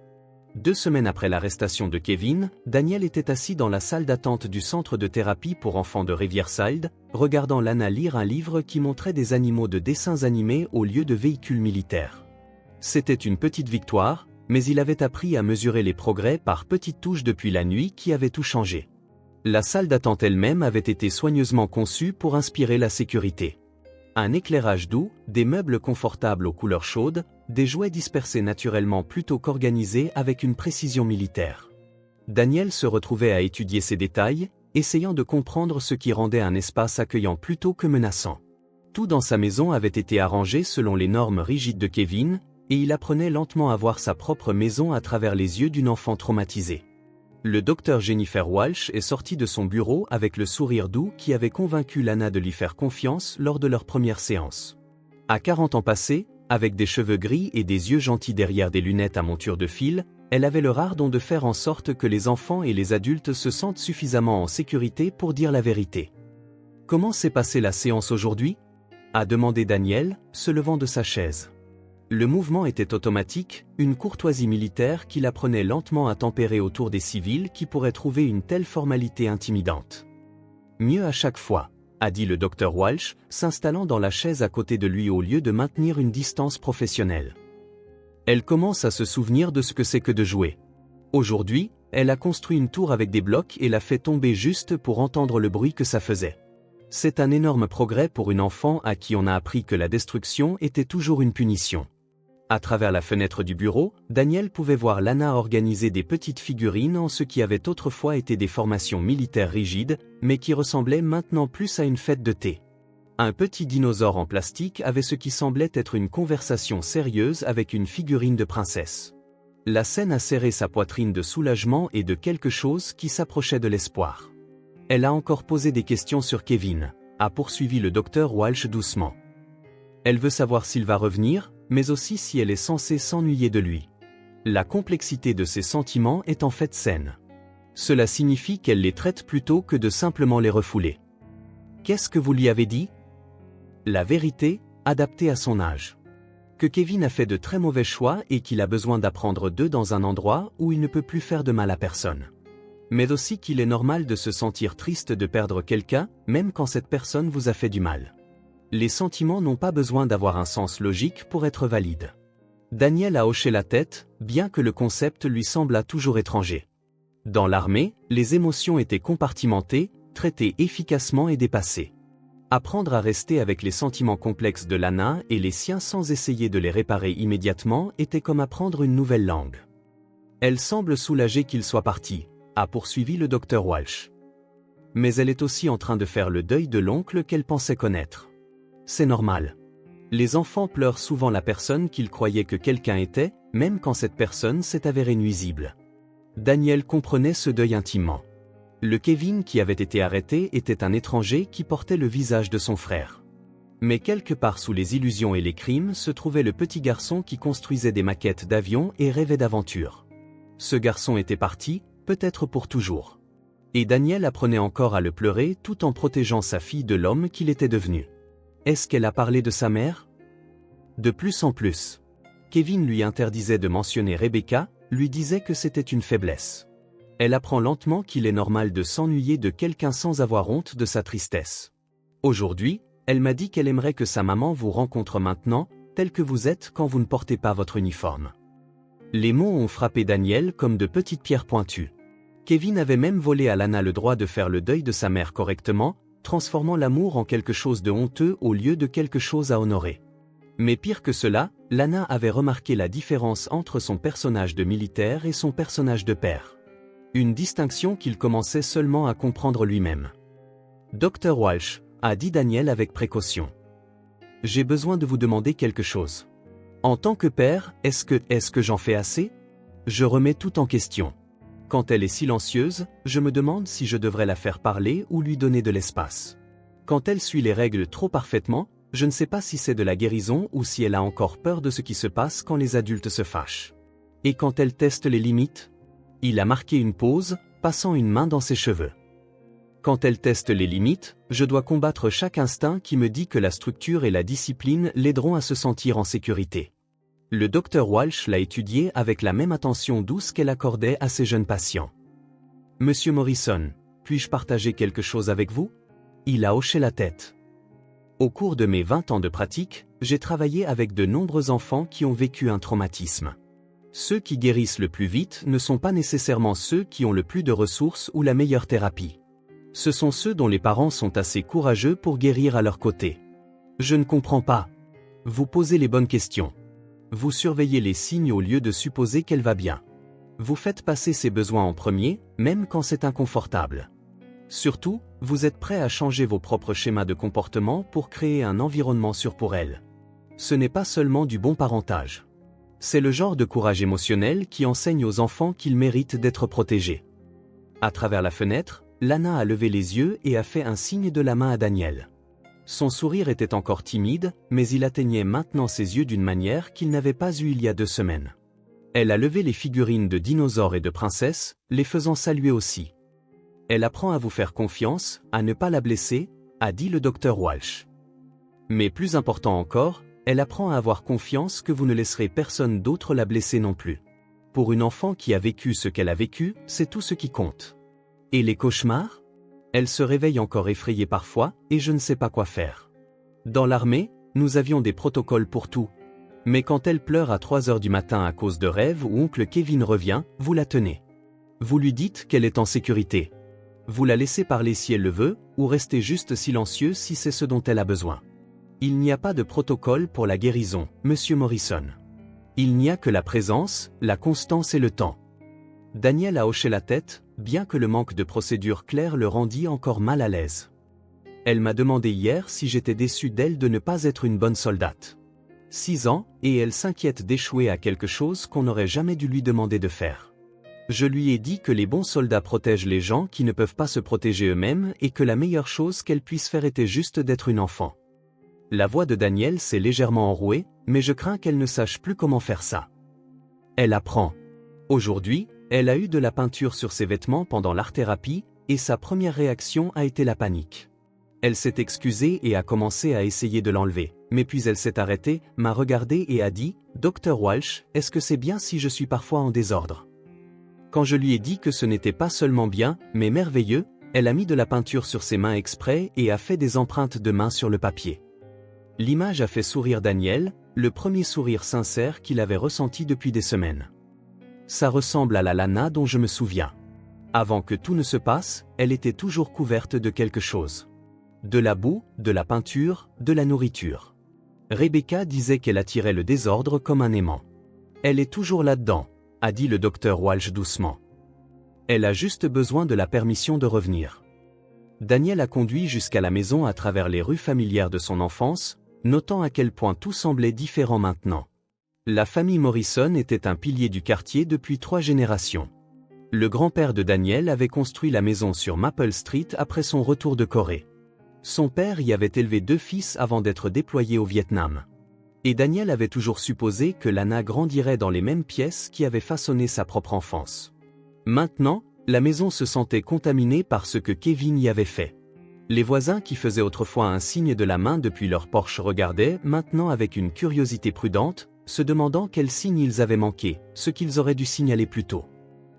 2 semaines après l'arrestation de Kevin, Daniel était assis dans la salle d'attente du centre de thérapie pour enfants de Riverside, regardant Lana lire un livre qui montrait des animaux de dessins animés au lieu de véhicules militaires. C'était une petite victoire, mais il avait appris à mesurer les progrès par petites touches depuis la nuit qui avait tout changé. La salle d'attente elle-même avait été soigneusement conçue pour inspirer la sécurité. Un éclairage doux, des meubles confortables aux couleurs chaudes, des jouets dispersés naturellement plutôt qu'organisés avec une précision militaire. Daniel se retrouvait à étudier ces détails, essayant de comprendre ce qui rendait un espace accueillant plutôt que menaçant. Tout dans sa maison avait été arrangé selon les normes rigides de Kevin, et il apprenait lentement à voir sa propre maison à travers les yeux d'une enfant traumatisée. Le docteur Jennifer Walsh est sortie de son bureau avec le sourire doux qui avait convaincu Lana de lui faire confiance lors de leur première séance. À 40 ans passés, avec des cheveux gris et des yeux gentils derrière des lunettes à monture de fil, elle avait le rare don de faire en sorte que les enfants et les adultes se sentent suffisamment en sécurité pour dire la vérité. « Comment s'est passée la séance aujourd'hui ?» a demandé Daniel, se levant de sa chaise. Le mouvement était automatique, une courtoisie militaire qui l'apprenait lentement à tempérer autour des civils qui pourraient trouver une telle formalité intimidante. Mieux à chaque fois, a dit le docteur Walsh, s'installant dans la chaise à côté de lui au lieu de maintenir une distance professionnelle. Elle commence à se souvenir de ce que c'est que de jouer. Aujourd'hui, elle a construit une tour avec des blocs et l'a fait tomber juste pour entendre le bruit que ça faisait. C'est un énorme progrès pour une enfant à qui on a appris que la destruction était toujours une punition. À travers la fenêtre du bureau, Daniel pouvait voir Lana organiser des petites figurines en ce qui avait autrefois été des formations militaires rigides, mais qui ressemblaient maintenant plus à une fête de thé. Un petit dinosaure en plastique avait ce qui semblait être une conversation sérieuse avec une figurine de princesse. La scène a serré sa poitrine de soulagement et de quelque chose qui s'approchait de l'espoir. Elle a encore posé des questions sur Kevin, a poursuivi le docteur Walsh doucement. Elle veut savoir s'il va revenir, mais aussi si elle est censée s'ennuyer de lui. La complexité de ses sentiments est en fait saine. Cela signifie qu'elle les traite plutôt que de simplement les refouler. Qu'est-ce que vous lui avez dit ? La vérité, adaptée à son âge. Que Kevin a fait de très mauvais choix et qu'il a besoin d'apprendre d'eux dans un endroit où il ne peut plus faire de mal à personne. Mais aussi qu'il est normal de se sentir triste de perdre quelqu'un, même quand cette personne vous a fait du mal. Les sentiments n'ont pas besoin d'avoir un sens logique pour être valides. Daniel a hoché la tête, bien que le concept lui semblât toujours étranger. Dans l'armée, les émotions étaient compartimentées, traitées efficacement et dépassées. Apprendre à rester avec les sentiments complexes de Lana et les siens sans essayer de les réparer immédiatement était comme apprendre une nouvelle langue. Elle semble soulagée qu'il soit parti, a poursuivi le docteur Walsh. Mais elle est aussi en train de faire le deuil de l'oncle qu'elle pensait connaître. C'est normal. Les enfants pleurent souvent la personne qu'ils croyaient que quelqu'un était, même quand cette personne s'est avérée nuisible. Daniel comprenait ce deuil intimement. Le Kevin qui avait été arrêté était un étranger qui portait le visage de son frère. Mais quelque part sous les illusions et les crimes se trouvait le petit garçon qui construisait des maquettes d'avions et rêvait d'aventure. Ce garçon était parti, peut-être pour toujours. Et Daniel apprenait encore à le pleurer tout en protégeant sa fille de l'homme qu'il était devenu. Est-ce qu'elle a parlé de sa mère ? De plus en plus. Kevin lui interdisait de mentionner Rebecca, lui disait que c'était une faiblesse. Elle apprend lentement qu'il est normal de s'ennuyer de quelqu'un sans avoir honte de sa tristesse. Aujourd'hui, elle m'a dit qu'elle aimerait que sa maman vous rencontre maintenant, tel que vous êtes quand vous ne portez pas votre uniforme. Les mots ont frappé Daniel comme de petites pierres pointues. Kevin avait même volé à Lana le droit de faire le deuil de sa mère correctement, transformant l'amour en quelque chose de honteux au lieu de quelque chose à honorer. Mais pire que cela, Lana avait remarqué la différence entre son personnage de militaire et son personnage de père. Une distinction qu'il commençait seulement à comprendre lui-même. Dr. Walsh, a dit Daniel avec précaution. J'ai besoin de vous demander quelque chose. En tant que père, est-ce que j'en fais assez? Je remets tout en question. Quand elle est silencieuse, je me demande si je devrais la faire parler ou lui donner de l'espace. Quand elle suit les règles trop parfaitement, je ne sais pas si c'est de la guérison ou si elle a encore peur de ce qui se passe quand les adultes se fâchent. Et quand elle teste les limites? Il a marqué une pause, passant une main dans ses cheveux. Quand elle teste les limites, je dois combattre chaque instinct qui me dit que la structure et la discipline l'aideront à se sentir en sécurité. Le docteur Walsh l'a étudié avec la même attention douce qu'elle accordait à ses jeunes patients. Monsieur Morrison, puis-je partager quelque chose avec vous? Il a hoché la tête. Au cours de mes 20 ans de pratique, j'ai travaillé avec de nombreux enfants qui ont vécu un traumatisme. Ceux qui guérissent le plus vite ne sont pas nécessairement ceux qui ont le plus de ressources ou la meilleure thérapie. Ce sont ceux dont les parents sont assez courageux pour guérir à leur côté. Je ne comprends pas. Vous posez les bonnes questions. Vous surveillez les signes au lieu de supposer qu'elle va bien. Vous faites passer ses besoins en premier, même quand c'est inconfortable. Surtout, vous êtes prêt à changer vos propres schémas de comportement pour créer un environnement sûr pour elle. Ce n'est pas seulement du bon parentage. C'est le genre de courage émotionnel qui enseigne aux enfants qu'ils méritent d'être protégés. À travers la fenêtre, Lana a levé les yeux et a fait un signe de la main à Daniel. Son sourire était encore timide, mais il atteignait maintenant ses yeux d'une manière qu'il n'avait pas eue il y a 2 semaines. Elle a levé les figurines de dinosaures et de princesses, les faisant saluer aussi. Elle apprend à vous faire confiance, à ne pas la blesser, a dit le docteur Walsh. Mais plus important encore, elle apprend à avoir confiance que vous ne laisserez personne d'autre la blesser non plus. Pour une enfant qui a vécu ce qu'elle a vécu, c'est tout ce qui compte. Et les cauchemars? Elle se réveille encore effrayée parfois, et je ne sais pas quoi faire. Dans l'armée, nous avions des protocoles pour tout. Mais quand elle pleure à 3 heures du matin à cause de rêves où oncle Kevin revient, vous la tenez. Vous lui dites qu'elle est en sécurité. Vous la laissez parler si elle le veut, ou restez juste silencieux si c'est ce dont elle a besoin. Il n'y a pas de protocole pour la guérison, Monsieur Morrison. Il n'y a que la présence, la constance et le temps. Daniel a hoché la tête, bien que le manque de procédure claire le rendit encore mal à l'aise. Elle m'a demandé hier si j'étais déçu d'elle de ne pas être une bonne soldate. 6 ans, et elle s'inquiète d'échouer à quelque chose qu'on n'aurait jamais dû lui demander de faire. Je lui ai dit que les bons soldats protègent les gens qui ne peuvent pas se protéger eux-mêmes et que la meilleure chose qu'elle puisse faire était juste d'être une enfant. La voix de Daniel s'est légèrement enrouée, mais je crains qu'elle ne sache plus comment faire ça. Elle apprend. Aujourd'hui, elle a eu de la peinture sur ses vêtements pendant l'art-thérapie, et sa première réaction a été la panique. Elle s'est excusée et a commencé à essayer de l'enlever, mais puis elle s'est arrêtée, m'a regardé et a dit « Dr. Walsh, est-ce que c'est bien si je suis parfois en désordre ?» Quand je lui ai dit que ce n'était pas seulement bien, mais merveilleux, elle a mis de la peinture sur ses mains exprès et a fait des empreintes de main sur le papier. L'image a fait sourire Daniel, le premier sourire sincère qu'il avait ressenti depuis des semaines. Ça ressemble à la Lana dont je me souviens. Avant que tout ne se passe, elle était toujours couverte de quelque chose. De la boue, de la peinture, de la nourriture. Rebecca disait qu'elle attirait le désordre comme un aimant. Elle est toujours là-dedans, a dit le docteur Walsh doucement. Elle a juste besoin de la permission de revenir. Daniel a conduit jusqu'à la maison à travers les rues familières de son enfance, notant à quel point tout semblait différent maintenant. La famille Morrison était un pilier du quartier depuis 3 générations. Le grand-père de Daniel avait construit la maison sur Maple Street après son retour de Corée. Son père y avait élevé 2 fils avant d'être déployé au Vietnam. Et Daniel avait toujours supposé que Lana grandirait dans les mêmes pièces qui avaient façonné sa propre enfance. Maintenant, la maison se sentait contaminée par ce que Kevin y avait fait. Les voisins qui faisaient autrefois un signe de la main depuis leur porche regardaient maintenant avec une curiosité prudente, se demandant quel signe ils avaient manqué, ce qu'ils auraient dû signaler plus tôt.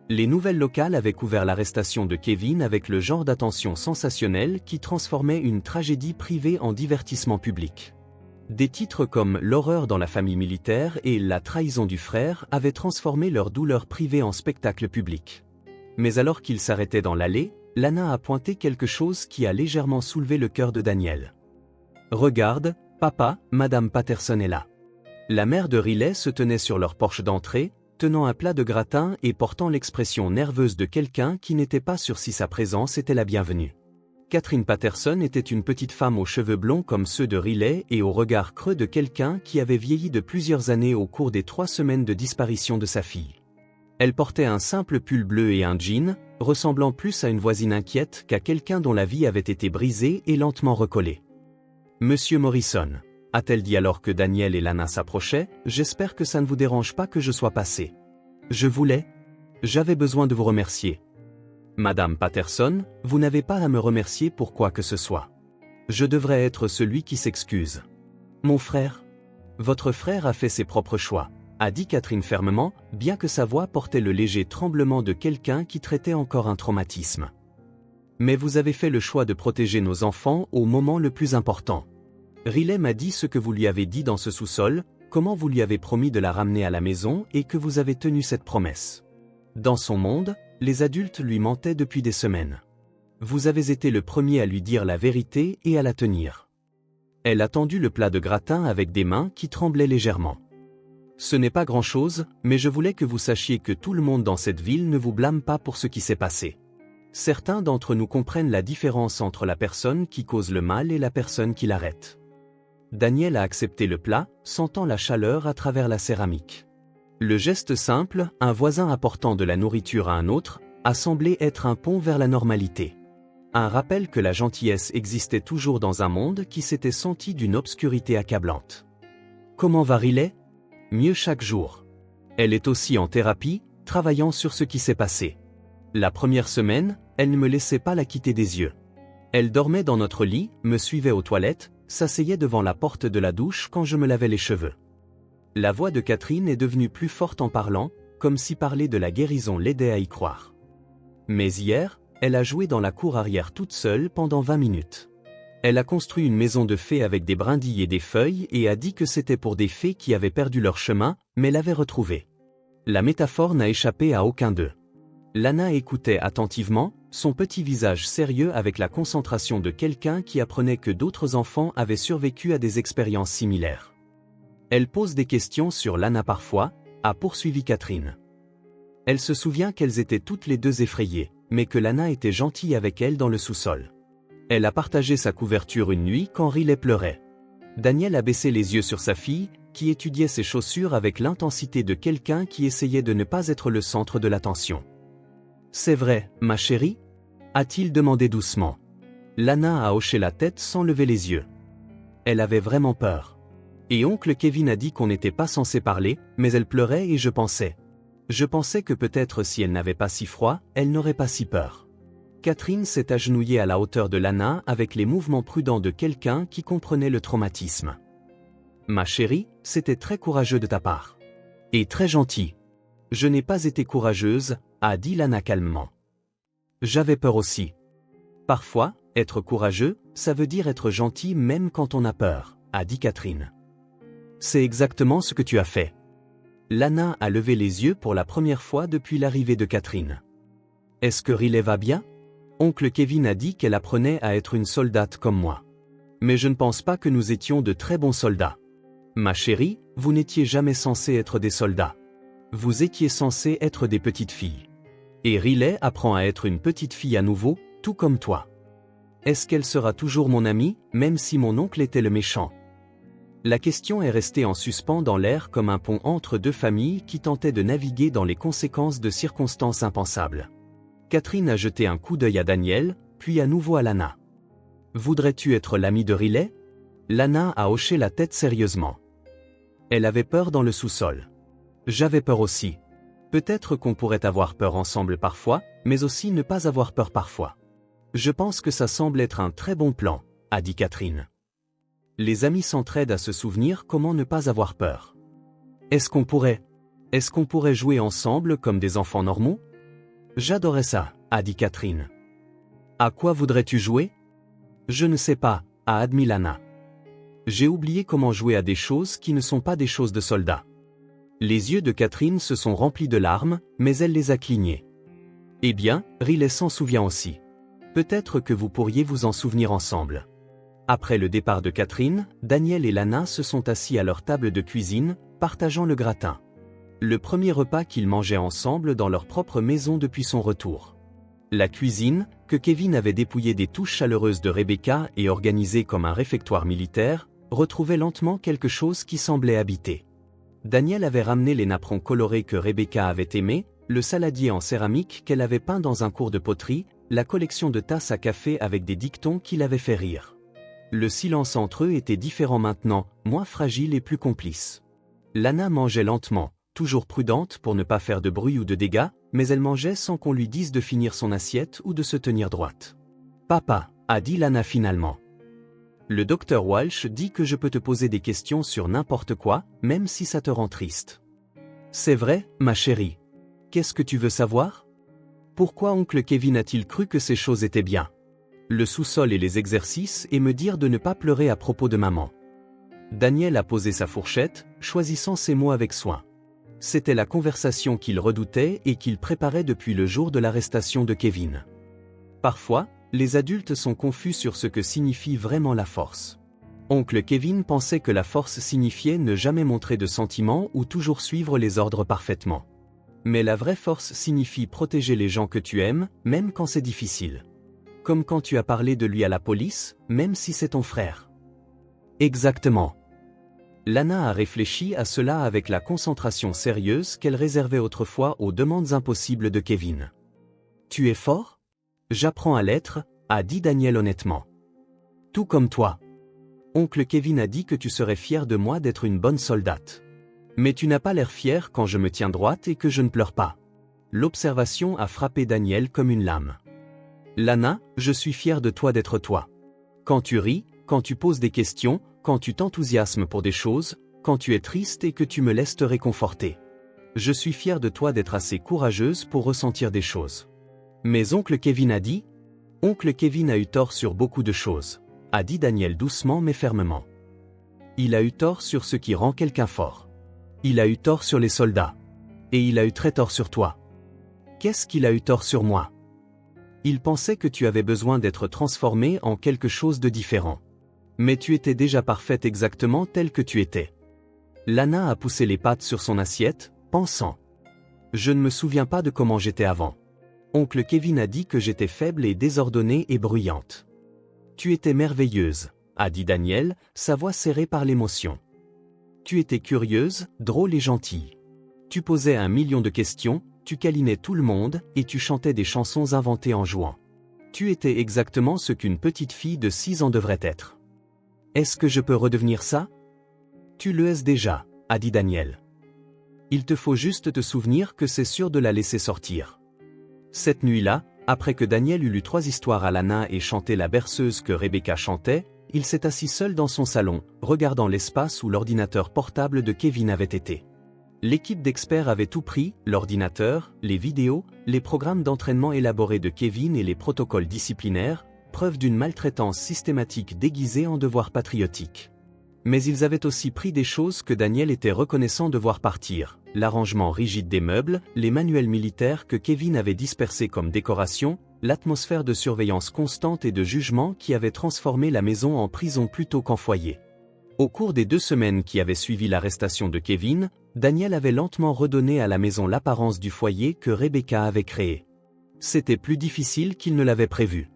Les nouvelles locales avaient couvert l'arrestation de Kevin avec le genre d'attention sensationnelle qui transformait une tragédie privée en divertissement public. Des titres comme « L'horreur dans la famille militaire » et « La trahison du frère » avaient transformé leur douleur privée en spectacle public. Mais alors qu'ils s'arrêtaient dans l'allée, Lana a pointé quelque chose qui a légèrement soulevé le cœur de Daniel. Regarde, papa, Madame Patterson est là. La mère de Riley se tenait sur leur porche d'entrée, tenant un plat de gratin et portant l'expression nerveuse de quelqu'un qui n'était pas sûr si sa présence était la bienvenue. Catherine Patterson était une petite femme aux cheveux blonds comme ceux de Riley et au regard creux de quelqu'un qui avait vieilli de plusieurs années au cours des 3 semaines de disparition de sa fille. Elle portait un simple pull bleu et un jean, ressemblant plus à une voisine inquiète qu'à quelqu'un dont la vie avait été brisée et lentement recollée. « Monsieur Morrison », a-t-elle dit alors que Daniel et Lana s'approchaient, « j'espère que ça ne vous dérange pas que je sois passé. J'avais besoin de vous remercier. » Madame Patterson, vous n'avez pas à me remercier pour quoi que ce soit. Je devrais être celui qui s'excuse. Mon frère? Votre frère a fait ses propres choix, a dit Catherine fermement, bien que sa voix portait le léger tremblement de quelqu'un qui traitait encore un traumatisme. Mais vous avez fait le choix de protéger nos enfants au moment le plus important. Riley m'a dit ce que vous lui avez dit dans ce sous-sol, comment vous lui avez promis de la ramener à la maison et que vous avez tenu cette promesse. Dans son monde, les adultes lui mentaient depuis des semaines. Vous avez été le premier à lui dire la vérité et à la tenir. Elle a tendu le plat de gratin avec des mains qui tremblaient légèrement. Ce n'est pas grand-chose, mais je voulais que vous sachiez que tout le monde dans cette ville ne vous blâme pas pour ce qui s'est passé. Certains d'entre nous comprennent la différence entre la personne qui cause le mal et la personne qui l'arrête. Daniel a accepté le plat, sentant la chaleur à travers la céramique. Le geste simple, un voisin apportant de la nourriture à un autre, a semblé être un pont vers la normalité. Un rappel que la gentillesse existait toujours dans un monde qui s'était senti d'une obscurité accablante. Comment va Riley? Mieux chaque jour. Elle est aussi en thérapie, travaillant sur ce qui s'est passé. La première semaine, elle ne me laissait pas la quitter des yeux. Elle dormait dans notre lit, me suivait aux toilettes, s'asseyait devant la porte de la douche quand je me lavais les cheveux. La voix de Catherine est devenue plus forte en parlant, comme si parler de la guérison l'aidait à y croire. Mais hier, elle a joué dans la cour arrière toute seule pendant 20 minutes. Elle a construit une maison de fées avec des brindilles et des feuilles et a dit que c'était pour des fées qui avaient perdu leur chemin, mais l'avaient retrouvé. La métaphore n'a échappé à aucun d'eux. Lana écoutait attentivement, son petit visage sérieux avec la concentration de quelqu'un qui apprenait que d'autres enfants avaient survécu à des expériences similaires. Elle pose des questions sur Lana parfois, a poursuivi Catherine. Elle se souvient qu'elles étaient toutes les deux effrayées, mais que Lana était gentille avec elle dans le sous-sol. Elle a partagé sa couverture une nuit quand Riley pleurait. Daniel a baissé les yeux sur sa fille, qui étudiait ses chaussures avec l'intensité de quelqu'un qui essayait de ne pas être le centre de l'attention. « C'est vrai, ma chérie ?» a-t-il demandé doucement. Lana a hoché la tête sans lever les yeux. Elle avait vraiment peur. Et oncle Kevin a dit qu'on n'était pas censé parler, mais elle pleurait et je pensais que peut-être si elle n'avait pas si froid, elle n'aurait pas si peur. Catherine s'est agenouillée à la hauteur de Lana avec les mouvements prudents de quelqu'un qui comprenait le traumatisme. « Ma chérie, c'était très courageux de ta part. Et très gentil. Je n'ai pas été courageuse, a dit Lana calmement. J'avais peur aussi. Parfois, être courageux, ça veut dire être gentil même quand on a peur, a dit Catherine. C'est exactement ce que tu as fait. Lana a levé les yeux pour la première fois depuis l'arrivée de Catherine. Est-ce que Riley va bien? Oncle Kevin a dit qu'elle apprenait à être une soldate comme moi. Mais je ne pense pas que nous étions de très bons soldats. Ma chérie, vous n'étiez jamais censés être des soldats. Vous étiez censés être des petites filles. Et Riley apprend à être une petite fille à nouveau, tout comme toi. Est-ce qu'elle sera toujours mon amie, même si mon oncle était le méchant? La question est restée en suspens dans l'air comme un pont entre deux familles qui tentaient de naviguer dans les conséquences de circonstances impensables. Catherine a jeté un coup d'œil à Daniel, puis à nouveau à Lana. Voudrais-tu être l'amie de Riley? Lana a hoché la tête sérieusement. Elle avait peur dans le sous-sol. J'avais peur aussi. Peut-être qu'on pourrait avoir peur ensemble parfois, mais aussi ne pas avoir peur parfois. Je pense que ça semble être un très bon plan, a dit Catherine. Les amis s'entraident à se souvenir comment ne pas avoir peur. Est-ce qu'on pourrait jouer ensemble comme des enfants normaux? J'adorais ça, a dit Catherine. À quoi voudrais-tu jouer? Je ne sais pas, a admis Lana. J'ai oublié comment jouer à des choses qui ne sont pas des choses de soldats. Les yeux de Catherine se sont remplis de larmes, mais elle les a clignés. Eh bien, Riley s'en souvient aussi. Peut-être que vous pourriez vous en souvenir ensemble. Après le départ de Catherine, Daniel et Lana se sont assis à leur table de cuisine, partageant le gratin. Le premier repas qu'ils mangeaient ensemble dans leur propre maison depuis son retour. La cuisine, que Kevin avait dépouillée des touches chaleureuses de Rebecca et organisée comme un réfectoire militaire, retrouvait lentement quelque chose qui semblait habiter. Daniel avait ramené les napperons colorés que Rebecca avait aimés, le saladier en céramique qu'elle avait peint dans un cours de poterie, la collection de tasses à café avec des dictons qui l'avaient fait rire. Le silence entre eux était différent maintenant, moins fragile et plus complice. Lana mangeait lentement, toujours prudente pour ne pas faire de bruit ou de dégâts, mais elle mangeait sans qu'on lui dise de finir son assiette ou de se tenir droite. « Papa » a dit Lana finalement. Le docteur Walsh dit que je peux te poser des questions sur n'importe quoi, même si ça te rend triste. C'est vrai, ma chérie. Qu'est-ce que tu veux savoir? Pourquoi oncle Kevin a-t-il cru que ces choses étaient bien? Le sous-sol et les exercices et me dire de ne pas pleurer à propos de maman. Daniel a posé sa fourchette, choisissant ses mots avec soin. C'était la conversation qu'il redoutait et qu'il préparait depuis le jour de l'arrestation de Kevin. Parfois, les adultes sont confus sur ce que signifie vraiment la force. Oncle Kevin pensait que la force signifiait ne jamais montrer de sentiments ou toujours suivre les ordres parfaitement. Mais la vraie force signifie protéger les gens que tu aimes, même quand c'est difficile. Comme quand tu as parlé de lui à la police, même si c'est ton frère. Exactement. Lana a réfléchi à cela avec la concentration sérieuse qu'elle réservait autrefois aux demandes impossibles de Kevin. Tu es fort? J'apprends à l'être, a dit Daniel honnêtement. Tout comme toi. Oncle Kevin a dit que tu serais fier de moi d'être une bonne soldate. Mais tu n'as pas l'air fier quand je me tiens droite et que je ne pleure pas. L'observation a frappé Daniel comme une lame. Lana, je suis fier de toi d'être toi. Quand tu ris, quand tu poses des questions, quand tu t'enthousiasmes pour des choses, quand tu es triste et que tu me laisses te réconforter. Je suis fier de toi d'être assez courageuse pour ressentir des choses. Mais oncle Kevin a dit? Oncle Kevin a eu tort sur beaucoup de choses, a dit Daniel doucement mais fermement. Il a eu tort sur ce qui rend quelqu'un fort. Il a eu tort sur les soldats. Et il a eu très tort sur toi. Qu'est-ce qu'il a eu tort sur moi? Il pensait que tu avais besoin d'être transformé en quelque chose de différent. Mais tu étais déjà parfaite exactement telle que tu étais. Lana a poussé les pattes sur son assiette, pensant. Je ne me souviens pas de comment j'étais avant. Oncle Kevin a dit que j'étais faible et désordonnée et bruyante. Tu étais merveilleuse, a dit Daniel, sa voix serrée par l'émotion. Tu étais curieuse, drôle et gentille. Tu posais 1 million de questions, tu câlinais tout le monde et tu chantais des chansons inventées en jouant. Tu étais exactement ce qu'une petite fille de 6 ans devrait être. Est-ce que je peux redevenir ça? Tu le es déjà, a dit Daniel. Il te faut juste te souvenir que c'est sûr de la laisser sortir. Cette nuit-là, après que Daniel eut lu 3 histoires à Lana et chanté la berceuse que Rebecca chantait, il s'est assis seul dans son salon, regardant l'espace où l'ordinateur portable de Kevin avait été. L'équipe d'experts avait tout pris, l'ordinateur, les vidéos, les programmes d'entraînement élaborés de Kevin et les protocoles disciplinaires, preuve d'une maltraitance systématique déguisée en devoir patriotique. Mais ils avaient aussi pris des choses que Daniel était reconnaissant de voir partir, l'arrangement rigide des meubles, les manuels militaires que Kevin avait dispersés comme décoration, l'atmosphère de surveillance constante et de jugement qui avait transformé la maison en prison plutôt qu'en foyer. Au cours des 2 semaines qui avaient suivi l'arrestation de Kevin, Daniel avait lentement redonné à la maison l'apparence du foyer que Rebecca avait créé. C'était plus difficile qu'il ne l'avait prévu.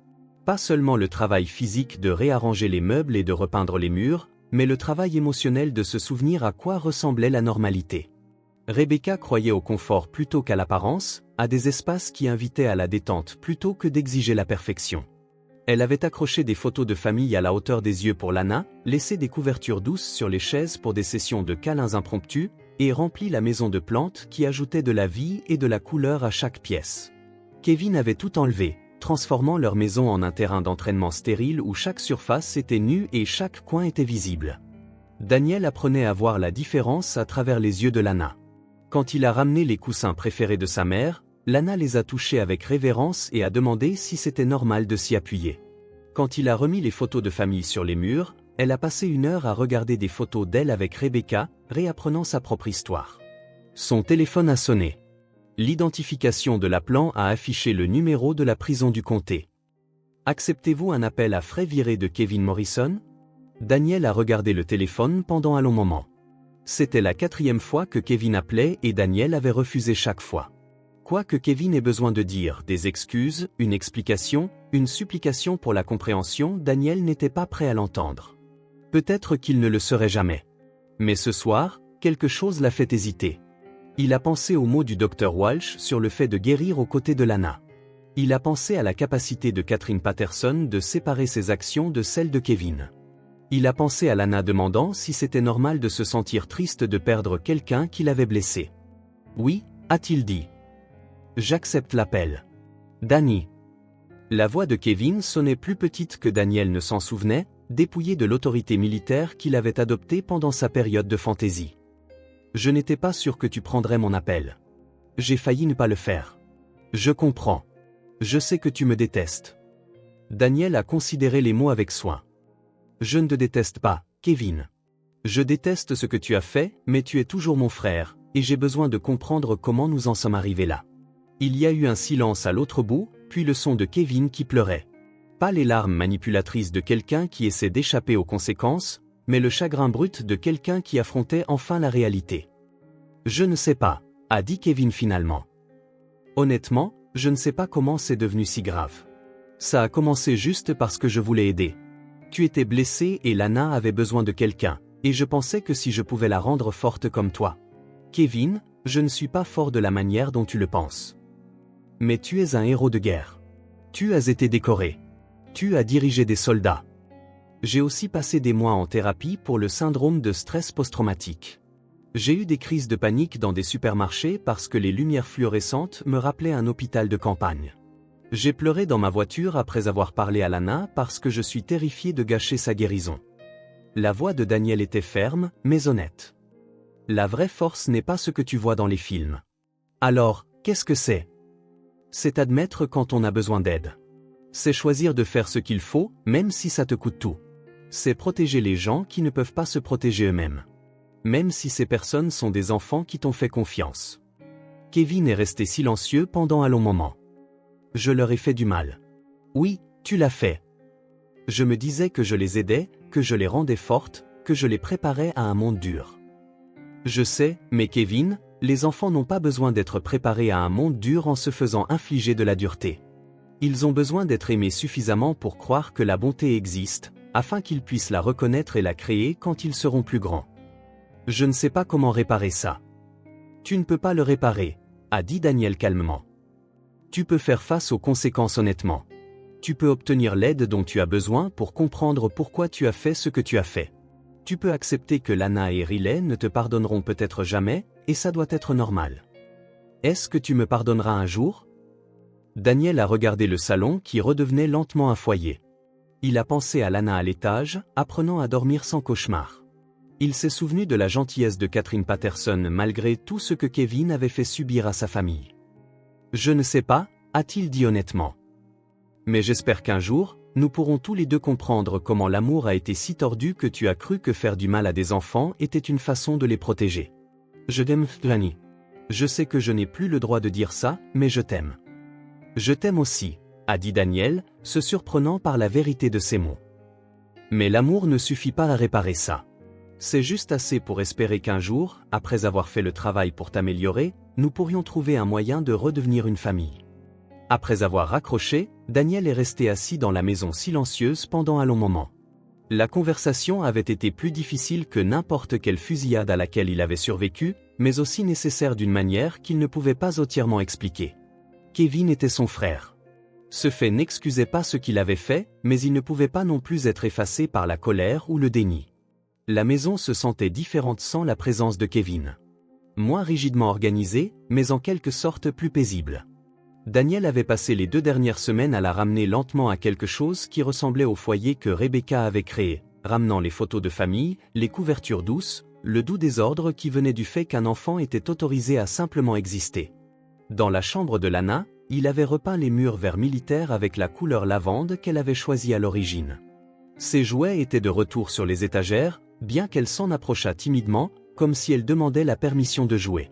Pas seulement le travail physique de réarranger les meubles et de repeindre les murs, mais le travail émotionnel de se souvenir à quoi ressemblait la normalité. Rebecca croyait au confort plutôt qu'à l'apparence, à des espaces qui invitaient à la détente plutôt que d'exiger la perfection. Elle avait accroché des photos de famille à la hauteur des yeux pour Lana, laissé des couvertures douces sur les chaises pour des sessions de câlins impromptus, et rempli la maison de plantes qui ajoutaient de la vie et de la couleur à chaque pièce. Kevin avait tout enlevé, transformant leur maison en un terrain d'entraînement stérile où chaque surface était nue et chaque coin était visible. Daniel apprenait à voir la différence à travers les yeux de Lana. Quand il a ramené les coussins préférés de sa mère, Lana les a touchés avec révérence et a demandé si c'était normal de s'y appuyer. Quand il a remis les photos de famille sur les murs, elle a passé 1 heure à regarder des photos d'elle avec Rebecca, réapprenant sa propre histoire. Son téléphone a sonné. L'identification de l'appelant a affiché le numéro de la prison du comté. Acceptez-vous un appel à frais viré de Kevin Morrison? Daniel a regardé le téléphone pendant un long moment. C'était la 4e fois que Kevin appelait et Daniel avait refusé chaque fois. Quoi que Kevin ait besoin de dire, des excuses, une explication, une supplication pour la compréhension, Daniel n'était pas prêt à l'entendre. Peut-être qu'il ne le serait jamais. Mais ce soir, quelque chose l'a fait hésiter. Il a pensé aux mots du Dr Walsh sur le fait de guérir aux côtés de Lana. Il a pensé à la capacité de Catherine Patterson de séparer ses actions de celles de Kevin. Il a pensé à Lana demandant si c'était normal de se sentir triste de perdre quelqu'un qui l'avait blessé. Oui, a-t-il dit. J'accepte l'appel. Danny. La voix de Kevin sonnait plus petite que Daniel ne s'en souvenait, dépouillé de l'autorité militaire qu'il avait adoptée pendant sa période de fantaisie. Je n'étais pas sûr que tu prendrais mon appel. J'ai failli ne pas le faire. Je comprends. Je sais que tu me détestes. Daniel a considéré les mots avec soin. Je ne te déteste pas, Kevin. Je déteste ce que tu as fait, mais tu es toujours mon frère, et j'ai besoin de comprendre comment nous en sommes arrivés là. Il y a eu un silence à l'autre bout, puis le son de Kevin qui pleurait. Pas les larmes manipulatrices de quelqu'un qui essaie d'échapper aux conséquences, mais le chagrin brut de quelqu'un qui affrontait enfin la réalité. Je ne sais pas, a dit Kevin finalement. Honnêtement, je ne sais pas comment c'est devenu si grave. Ça a commencé juste parce que je voulais aider. Tu étais blessé et Lana avait besoin de quelqu'un, et je pensais que si je pouvais la rendre forte comme toi. Kevin, je ne suis pas fort de la manière dont tu le penses. Mais tu es un héros de guerre. Tu as été décoré. Tu as dirigé des soldats. J'ai aussi passé des mois en thérapie pour le syndrome de stress post-traumatique. J'ai eu des crises de panique dans des supermarchés parce que les lumières fluorescentes me rappelaient un hôpital de campagne. J'ai pleuré dans ma voiture après avoir parlé à Lana parce que je suis terrifié de gâcher sa guérison. La voix de Daniel était ferme, mais honnête. La vraie force n'est pas ce que tu vois dans les films. Alors, qu'est-ce que c'est? C'est admettre quand on a besoin d'aide. C'est choisir de faire ce qu'il faut, même si ça te coûte tout. C'est protéger les gens qui ne peuvent pas se protéger eux-mêmes. Même si ces personnes sont des enfants qui t'ont fait confiance. Kevin est resté silencieux pendant un long moment. Je leur ai fait du mal. Oui, tu l'as fait. Je me disais que je les aidais, que je les rendais fortes, que je les préparais à un monde dur. Je sais, mais Kevin, les enfants n'ont pas besoin d'être préparés à un monde dur en se faisant infliger de la dureté. Ils ont besoin d'être aimés suffisamment pour croire que la bonté existe, afin qu'ils puissent la reconnaître et la créer quand ils seront plus grands. Je ne sais pas comment réparer ça. Tu ne peux pas le réparer, a dit Daniel calmement. Tu peux faire face aux conséquences honnêtement. Tu peux obtenir l'aide dont tu as besoin pour comprendre pourquoi tu as fait ce que tu as fait. Tu peux accepter que Lana et Riley ne te pardonneront peut-être jamais, et ça doit être normal. Est-ce que tu me pardonneras un jour? Daniel a regardé le salon qui redevenait lentement un foyer. Il a pensé à Lana à l'étage, apprenant à dormir sans cauchemar. Il s'est souvenu de la gentillesse de Catherine Patterson malgré tout ce que Kevin avait fait subir à sa famille. Je ne sais pas, a-t-il dit honnêtement. Mais j'espère qu'un jour, nous pourrons tous les deux comprendre comment l'amour a été si tordu que tu as cru que faire du mal à des enfants était une façon de les protéger. Je t'aime, Lani. Je sais que je n'ai plus le droit de dire ça, mais je t'aime. Je t'aime aussi, a dit Daniel, se surprenant par la vérité de ses mots. Mais l'amour ne suffit pas à réparer ça. C'est juste assez pour espérer qu'un jour, après avoir fait le travail pour t'améliorer, nous pourrions trouver un moyen de redevenir une famille. Après avoir raccroché, Daniel est resté assis dans la maison silencieuse pendant un long moment. La conversation avait été plus difficile que n'importe quelle fusillade à laquelle il avait survécu, mais aussi nécessaire d'une manière qu'il ne pouvait pas entièrement expliquer. Kevin était son frère. Ce fait n'excusait pas ce qu'il avait fait, mais il ne pouvait pas non plus être effacé par la colère ou le déni. La maison se sentait différente sans la présence de Kevin. Moins rigidement organisée, mais en quelque sorte plus paisible. Daniel avait passé les 2 dernières semaines à la ramener lentement à quelque chose qui ressemblait au foyer que Rebecca avait créé, ramenant les photos de famille, les couvertures douces, le doux désordre qui venait du fait qu'un enfant était autorisé à simplement exister. Dans la chambre de Lana, il avait repeint les murs vert militaire avec la couleur lavande qu'elle avait choisie à l'origine. Ses jouets étaient de retour sur les étagères, bien qu'elle s'en approchât timidement, comme si elle demandait la permission de jouer.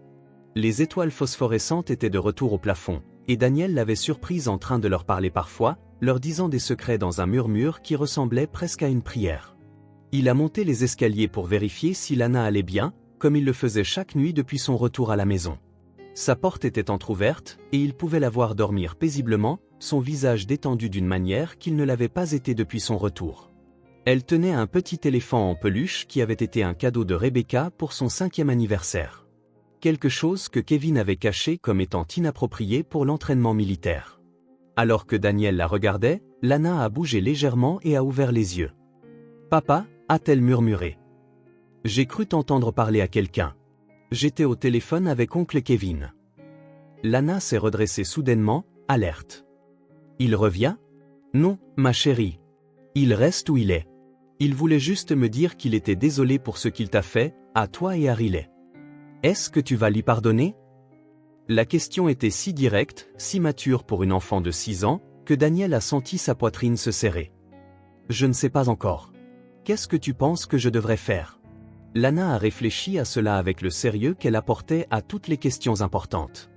Les étoiles phosphorescentes étaient de retour au plafond, et Daniel l'avait surprise en train de leur parler parfois, leur disant des secrets dans un murmure qui ressemblait presque à une prière. Il a monté les escaliers pour vérifier si Lana allait bien, comme il le faisait chaque nuit depuis son retour à la maison. Sa porte était entr'ouverte, et il pouvait la voir dormir paisiblement, son visage détendu d'une manière qu'il ne l'avait pas été depuis son retour. Elle tenait un petit éléphant en peluche qui avait été un cadeau de Rebecca pour son 5e anniversaire. Quelque chose que Kevin avait caché comme étant inapproprié pour l'entraînement militaire. Alors que Daniel la regardait, Lana a bougé légèrement et a ouvert les yeux. « Papa » a-t-elle murmuré. « J'ai cru t'entendre parler à quelqu'un. J'étais au téléphone avec oncle Kevin. » Lana s'est redressée soudainement, alerte. « Il revient ? » ?»« Non, ma chérie. Il reste où il est. Il voulait juste me dire qu'il était désolé pour ce qu'il t'a fait, à toi et à Riley. Est-ce que tu vas lui pardonner ? » La question était si directe, si mature pour une enfant de 6 ans, que Daniel a senti sa poitrine se serrer. « Je ne sais pas encore. Qu'est-ce que tu penses que je devrais faire ? » Lana a réfléchi à cela avec le sérieux qu'elle apportait à toutes les questions importantes.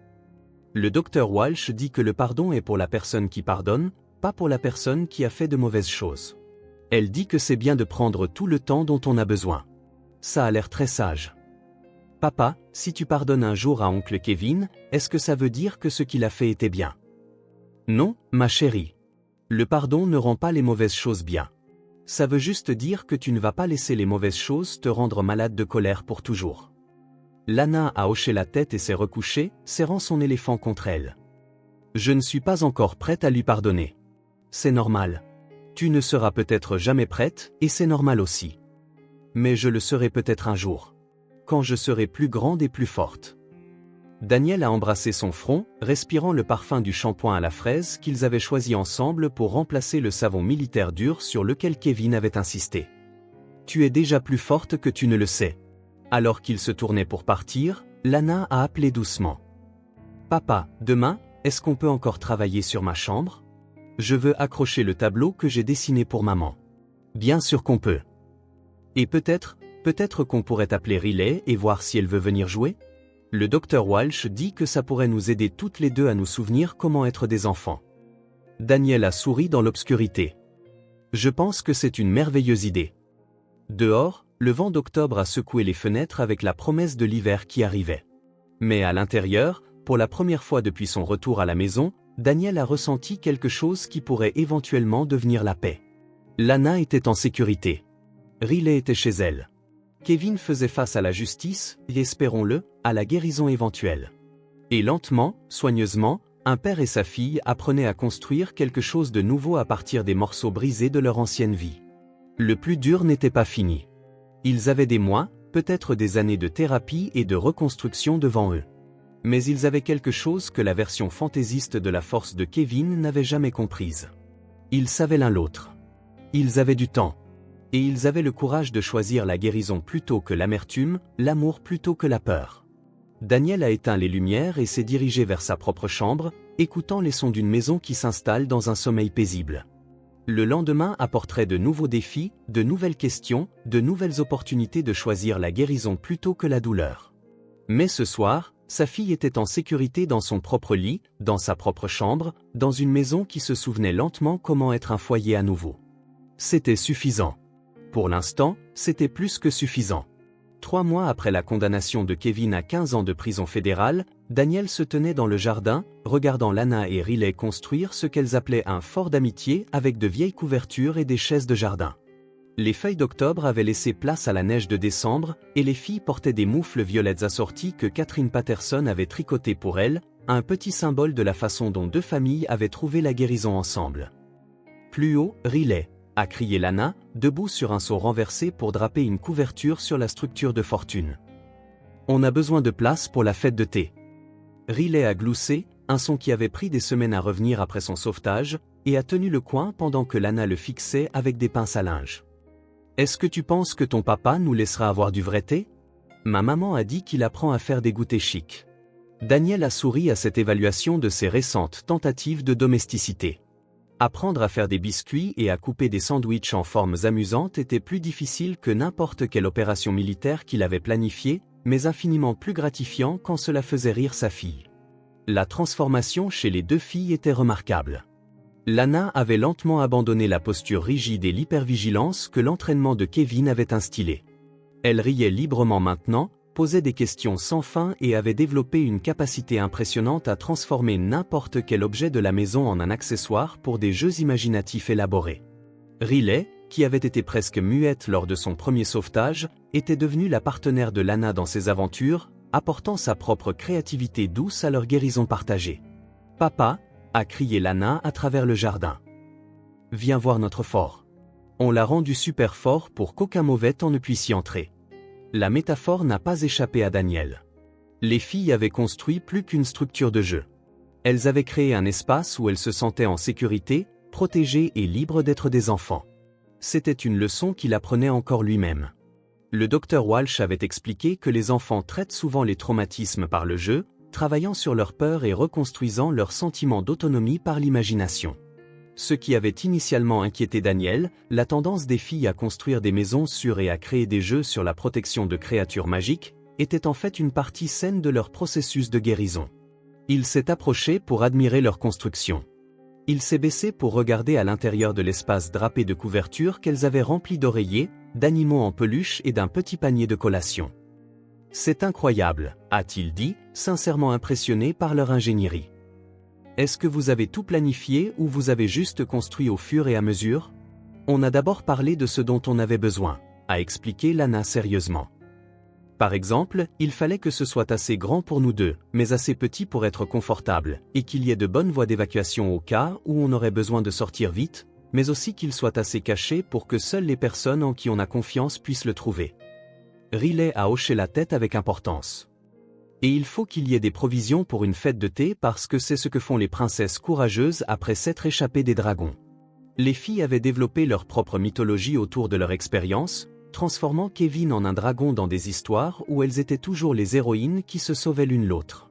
Le docteur Walsh dit que le pardon est pour la personne qui pardonne, pas pour la personne qui a fait de mauvaises choses. Elle dit que c'est bien de prendre tout le temps dont on a besoin. Ça a l'air très sage. Papa, si tu pardonnes un jour à oncle Kevin, est-ce que ça veut dire que ce qu'il a fait était bien ? Non, ma chérie. Le pardon ne rend pas les mauvaises choses bien. Ça veut juste dire que tu ne vas pas laisser les mauvaises choses te rendre malade de colère pour toujours. Lana a hoché la tête et s'est recouchée, serrant son éléphant contre elle. Je ne suis pas encore prête à lui pardonner. C'est normal. Tu ne seras peut-être jamais prête, et c'est normal aussi. Mais je le serai peut-être un jour. Quand je serai plus grande et plus forte. Daniel a embrassé son front, respirant le parfum du shampoing à la fraise qu'ils avaient choisi ensemble pour remplacer le savon militaire dur sur lequel Kevin avait insisté. Tu es déjà plus forte que tu ne le sais. Alors qu'il se tournait pour partir, Lana a appelé doucement. Papa, demain, est-ce qu'on peut encore travailler sur ma chambre ? Je veux accrocher le tableau que j'ai dessiné pour maman. Bien sûr qu'on peut. Et peut-être qu'on pourrait appeler Riley et voir si elle veut venir jouer ? Le docteur Walsh dit que ça pourrait nous aider toutes les deux à nous souvenir comment être des enfants. Daniel a souri dans l'obscurité. Je pense que c'est une merveilleuse idée. Dehors, le vent d'octobre a secoué les fenêtres avec la promesse de l'hiver qui arrivait. Mais à l'intérieur, pour la première fois depuis son retour à la maison, Daniel a ressenti quelque chose qui pourrait éventuellement devenir la paix. Lana était en sécurité. Riley était chez elle. Kevin faisait face à la justice, et espérons-le, à la guérison éventuelle. Et lentement, soigneusement, un père et sa fille apprenaient à construire quelque chose de nouveau à partir des morceaux brisés de leur ancienne vie. Le plus dur n'était pas fini. Ils avaient des mois, peut-être des années de thérapie et de reconstruction devant eux. Mais ils avaient quelque chose que la version fantaisiste de la force de Kevin n'avait jamais comprise. Ils savaient l'un l'autre. Ils avaient du temps. Et ils avaient le courage de choisir la guérison plutôt que l'amertume, l'amour plutôt que la peur. Daniel a éteint les lumières et s'est dirigé vers sa propre chambre, écoutant les sons d'une maison qui s'installe dans un sommeil paisible. Le lendemain apporterait de nouveaux défis, de nouvelles questions, de nouvelles opportunités de choisir la guérison plutôt que la douleur. Mais ce soir, sa fille était en sécurité dans son propre lit, dans sa propre chambre, dans une maison qui se souvenait lentement comment être un foyer à nouveau. C'était suffisant. Pour l'instant, c'était plus que suffisant. 3 mois après la condamnation de Kevin à 15 ans de prison fédérale, Daniel se tenait dans le jardin, regardant Lana et Riley construire ce qu'elles appelaient un fort d'amitié avec de vieilles couvertures et des chaises de jardin. Les feuilles d'octobre avaient laissé place à la neige de décembre, et les filles portaient des moufles violettes assorties que Catherine Patterson avait tricotées pour elles, un petit symbole de la façon dont 2 familles avaient trouvé la guérison ensemble. Plus haut, Riley, a crié Lana, debout sur un seau renversé pour draper une couverture sur la structure de fortune. On a besoin de place pour la fête de thé. Riley a gloussé, un son qui avait pris des semaines à revenir après son sauvetage, et a tenu le coin pendant que Lana le fixait avec des pinces à linge. Est-ce que tu penses que ton papa nous laissera avoir du vrai thé ? Ma maman a dit qu'il apprend à faire des goûters chics. Daniel a souri à cette évaluation de ses récentes tentatives de domesticité. Apprendre à faire des biscuits et à couper des sandwichs en formes amusantes était plus difficile que n'importe quelle opération militaire qu'il avait planifiée, mais infiniment plus gratifiant quand cela faisait rire sa fille. La transformation chez les 2 filles était remarquable. Lana avait lentement abandonné la posture rigide et l'hypervigilance que l'entraînement de Kevin avait instillée. Elle riait librement maintenant, posait des questions sans fin et avait développé une capacité impressionnante à transformer n'importe quel objet de la maison en un accessoire pour des jeux imaginatifs élaborés. Riley, qui avait été presque muette lors de son premier sauvetage, était devenue la partenaire de Lana dans ses aventures, apportant sa propre créativité douce à leur guérison partagée. « Papa !» a crié Lana à travers le jardin. « Viens voir notre fort. On l'a rendu super fort pour qu'aucun mauvais temps ne puisse y entrer. » La métaphore n'a pas échappé à Daniel. Les filles avaient construit plus qu'une structure de jeu. Elles avaient créé un espace où elles se sentaient en sécurité, protégées et libres d'être des enfants. C'était une leçon qu'il apprenait encore lui-même. Le docteur Walsh avait expliqué que les enfants traitent souvent les traumatismes par le jeu, travaillant sur leur peur et reconstruisant leur sentiment d'autonomie par l'imagination. Ce qui avait initialement inquiété Daniel, la tendance des filles à construire des maisons sûres et à créer des jeux sur la protection de créatures magiques, était en fait une partie saine de leur processus de guérison. Il s'est approché pour admirer leur construction. Il s'est baissé pour regarder à l'intérieur de l'espace drapé de couvertures qu'elles avaient rempli d'oreillers, d'animaux en peluche et d'un petit panier de collation. « C'est incroyable », a-t-il dit, sincèrement impressionné par leur ingénierie. « Est-ce que vous avez tout planifié ou vous avez juste construit au fur et à mesure ? On a d'abord parlé de ce dont on avait besoin », a expliqué Lana sérieusement. Par exemple, il fallait que ce soit assez grand pour nous deux, mais assez petit pour être confortable, et qu'il y ait de bonnes voies d'évacuation au cas où on aurait besoin de sortir vite, mais aussi qu'il soit assez caché pour que seules les personnes en qui on a confiance puissent le trouver. Riley a hoché la tête avec importance. Et il faut qu'il y ait des provisions pour une fête de thé parce que c'est ce que font les princesses courageuses après s'être échappées des dragons. Les filles avaient développé leur propre mythologie autour de leur expérience, transformant Kevin en un dragon dans des histoires où elles étaient toujours les héroïnes qui se sauvaient l'une l'autre.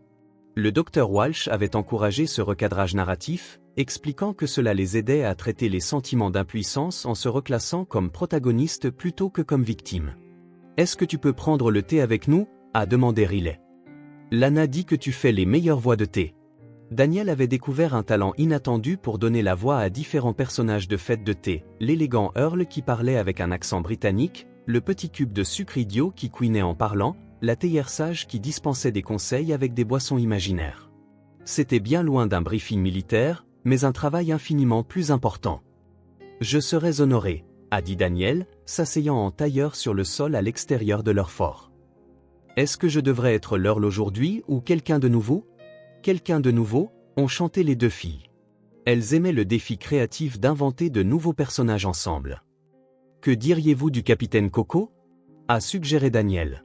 Le docteur Walsh avait encouragé ce recadrage narratif, expliquant que cela les aidait à traiter les sentiments d'impuissance en se reclassant comme protagonistes plutôt que comme victimes. « Est-ce que tu peux prendre le thé avec nous ?» a demandé Riley. Lana dit que tu fais les meilleures voix de thé. Daniel avait découvert un talent inattendu pour donner la voix à différents personnages de fête de thé, l'élégant Earl qui parlait avec un accent britannique, le petit cube de sucre idiot qui couinait en parlant, la théière sage qui dispensait des conseils avec des boissons imaginaires. C'était bien loin d'un briefing militaire, mais un travail infiniment plus important. « Je serais honoré », a dit Daniel, s'asseyant en tailleur sur le sol à l'extérieur de leur fort. « Est-ce que je devrais être l'Earl aujourd'hui ou quelqu'un de nouveau ?» Quelqu'un de nouveau, ont chanté les deux filles. Elles aimaient le défi créatif d'inventer de nouveaux personnages ensemble. « Que diriez-vous du capitaine Coco ?» a suggéré Daniel.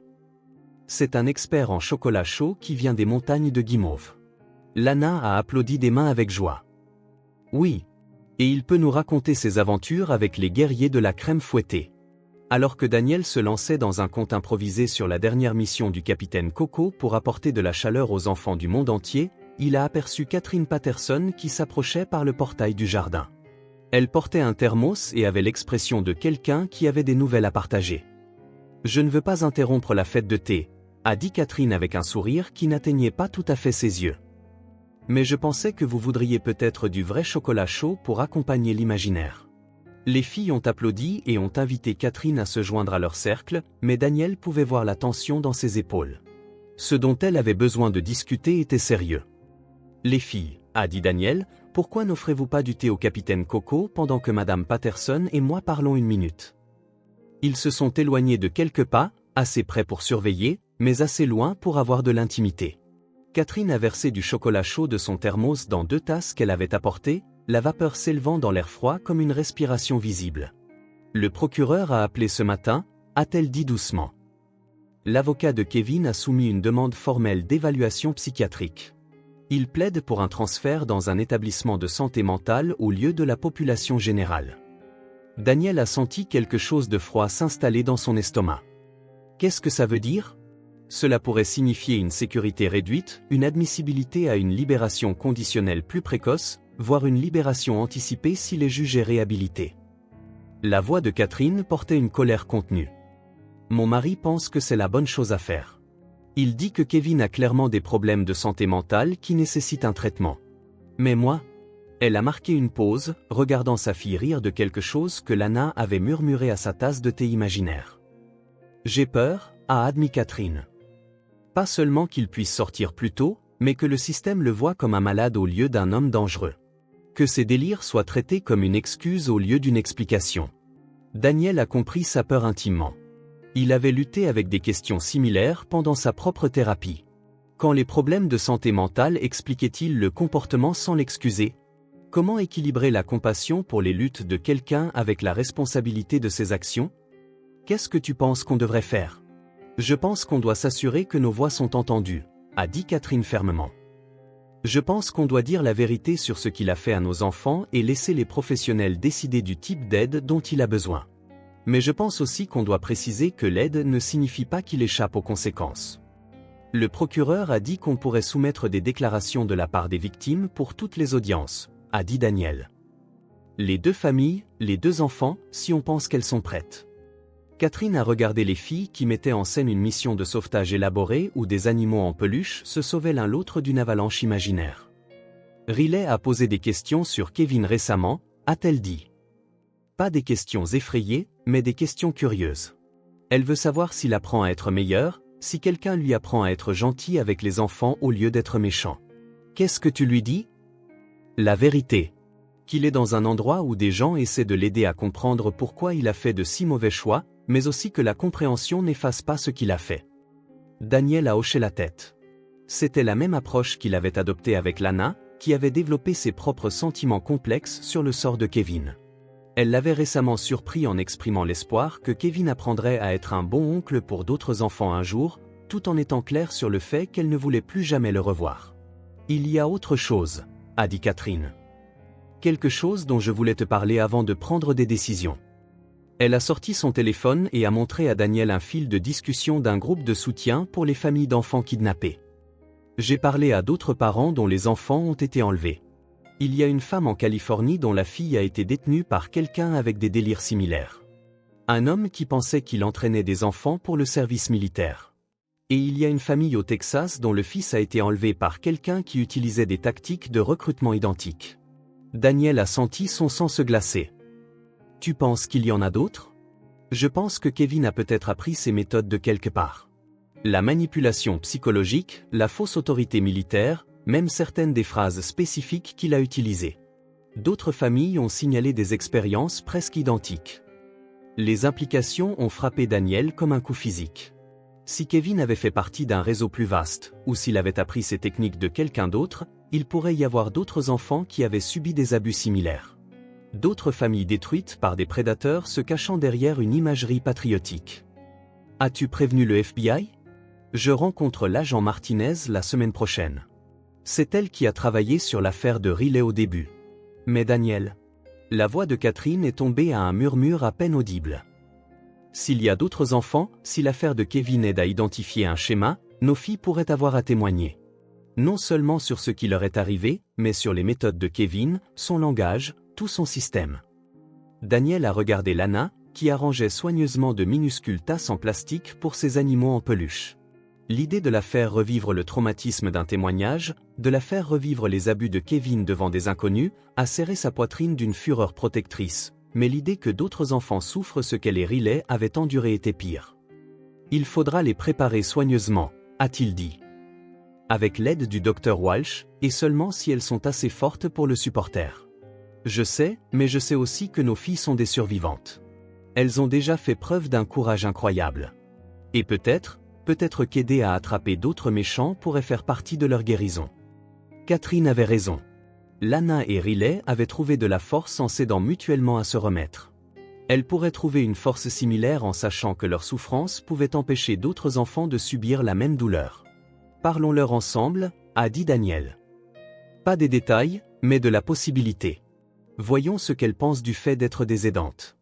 C'est un expert en chocolat chaud qui vient des montagnes de Guimauve. Lana a applaudi des mains avec joie. Oui. Et il peut nous raconter ses aventures avec les guerriers de la crème fouettée. Alors que Daniel se lançait dans un conte improvisé sur la dernière mission du capitaine Coco pour apporter de la chaleur aux enfants du monde entier, il a aperçu Catherine Patterson qui s'approchait par le portail du jardin. Elle portait un thermos et avait l'expression de quelqu'un qui avait des nouvelles à partager. « Je ne veux pas interrompre la fête de thé », a dit Catherine avec un sourire qui n'atteignait pas tout à fait ses yeux. « Mais je pensais que vous voudriez peut-être du vrai chocolat chaud pour accompagner l'imaginaire. » Les filles ont applaudi et ont invité Catherine à se joindre à leur cercle, mais Daniel pouvait voir la tension dans ses épaules. Ce dont elle avait besoin de discuter était sérieux. « Les filles, » a dit Daniel, « pourquoi n'offrez-vous pas du thé au capitaine Coco pendant que Madame Patterson et moi parlons une minute ?» Ils se sont éloignés de quelques pas, assez près pour surveiller, mais assez loin pour avoir de l'intimité. Catherine a versé du chocolat chaud de son thermos dans 2 tasses qu'elle avait apportées, la vapeur s'élevant dans l'air froid comme une respiration visible. « Le procureur a appelé ce matin », a-t-elle dit doucement. L'avocat de Kevin a soumis une demande formelle d'évaluation psychiatrique. Il plaide pour un transfert dans un établissement de santé mentale au lieu de la population générale. Daniel a senti quelque chose de froid s'installer dans son estomac. Qu'est-ce que ça veut dire ? Cela pourrait signifier une sécurité réduite, une admissibilité à une libération conditionnelle plus précoce, voire une libération anticipée s'il est jugé réhabilité. La voix de Catherine portait une colère contenue. « Mon mari pense que c'est la bonne chose à faire. Il dit que Kevin a clairement des problèmes de santé mentale qui nécessitent un traitement. Mais moi, Elle a marqué une pause, regardant sa fille rire de quelque chose que Lana avait murmuré à sa tasse de thé imaginaire. « J'ai peur », a admis Catherine. Pas seulement qu'il puisse sortir plus tôt, mais que le système le voit comme un malade au lieu d'un homme dangereux. Que ses délires soient traités comme une excuse au lieu d'une explication. Daniel a compris sa peur intimement. Il avait lutté avec des questions similaires pendant sa propre thérapie. Quand les problèmes de santé mentale expliquaient-ils le comportement sans l'excuser? Comment équilibrer la compassion pour les luttes de quelqu'un avec la responsabilité de ses actions? Qu'est-ce que tu penses qu'on devrait faire? Je pense qu'on doit s'assurer que nos voix sont entendues, a dit Catherine fermement. Je pense qu'on doit dire la vérité sur ce qu'il a fait à nos enfants et laisser les professionnels décider du type d'aide dont il a besoin. Mais je pense aussi qu'on doit préciser que l'aide ne signifie pas qu'il échappe aux conséquences. Le procureur a dit qu'on pourrait soumettre des déclarations de la part des victimes pour toutes les audiences, a dit Daniel. Les deux familles, les deux enfants, si on pense qu'elles sont prêtes. Catherine a regardé les filles qui mettaient en scène une mission de sauvetage élaborée où des animaux en peluche se sauvaient l'un l'autre d'une avalanche imaginaire. Riley a posé des questions sur Kevin récemment, a-t-elle dit. Pas des questions effrayées, mais des questions curieuses. Elle veut savoir s'il apprend à être meilleur, si quelqu'un lui apprend à être gentil avec les enfants au lieu d'être méchant. Qu'est-ce que tu lui dis? La vérité. Qu'il est dans un endroit où des gens essaient de l'aider à comprendre pourquoi il a fait de si mauvais choix, mais aussi que la compréhension n'efface pas ce qu'il a fait. Daniel a hoché la tête. C'était la même approche qu'il avait adoptée avec Lana, qui avait développé ses propres sentiments complexes sur le sort de Kevin. Elle l'avait récemment surpris en exprimant l'espoir que Kevin apprendrait à être un bon oncle pour d'autres enfants un jour, tout en étant claire sur le fait qu'elle ne voulait plus jamais le revoir. « Il y a autre chose », a dit Catherine. « Quelque chose dont je voulais te parler avant de prendre des décisions. » Elle a sorti son téléphone et a montré à Daniel un fil de discussion d'un groupe de soutien pour les familles d'enfants kidnappés. J'ai parlé à d'autres parents dont les enfants ont été enlevés. Il y a une femme en Californie dont la fille a été détenue par quelqu'un avec des délires similaires. Un homme qui pensait qu'il entraînait des enfants pour le service militaire. Et il y a une famille au Texas dont le fils a été enlevé par quelqu'un qui utilisait des tactiques de recrutement identiques. Daniel a senti son sang se glacer. Tu penses qu'il y en a d'autres? Je pense que Kevin a peut-être appris ces méthodes de quelque part. La manipulation psychologique, la fausse autorité militaire, même certaines des phrases spécifiques qu'il a utilisées. D'autres familles ont signalé des expériences presque identiques. Les implications ont frappé Daniel comme un coup physique. Si Kevin avait fait partie d'un réseau plus vaste, ou s'il avait appris ces techniques de quelqu'un d'autre, il pourrait y avoir d'autres enfants qui avaient subi des abus similaires. D'autres familles détruites par des prédateurs se cachant derrière une imagerie patriotique. As-tu prévenu le FBI? Je rencontre l'agent Martinez la semaine prochaine. C'est elle qui a travaillé sur l'affaire de Riley au début. Mais Daniel... La voix de Catherine est tombée à un murmure à peine audible. S'il y a d'autres enfants, si l'affaire de Kevin aide à identifier un schéma, nos filles pourraient avoir à témoigner. Non seulement sur ce qui leur est arrivé, mais sur les méthodes de Kevin, son langage, tout son système. Daniel a regardé Lana, qui arrangeait soigneusement de minuscules tasses en plastique pour ses animaux en peluche. L'idée de la faire revivre le traumatisme d'un témoignage, de la faire revivre les abus de Kevin devant des inconnus, a serré sa poitrine d'une fureur protectrice, mais l'idée que d'autres enfants souffrent ce qu'elle et Riley avaient enduré était pire. Il faudra les préparer soigneusement, a-t-il dit. Avec l'aide du docteur Walsh, et seulement si elles sont assez fortes pour le supporter. Je sais, mais je sais aussi que nos filles sont des survivantes. Elles ont déjà fait preuve d'un courage incroyable. Et peut-être qu'aider à attraper d'autres méchants pourrait faire partie de leur guérison. Catherine avait raison. Lana et Riley avaient trouvé de la force en s'aidant mutuellement à se remettre. Elles pourraient trouver une force similaire en sachant que leur souffrance pouvait empêcher d'autres enfants de subir la même douleur. Parlons-leur ensemble, a dit Daniel. Pas des détails, mais de la possibilité. Voyons ce qu'elles pensent du fait d'être des aidantes.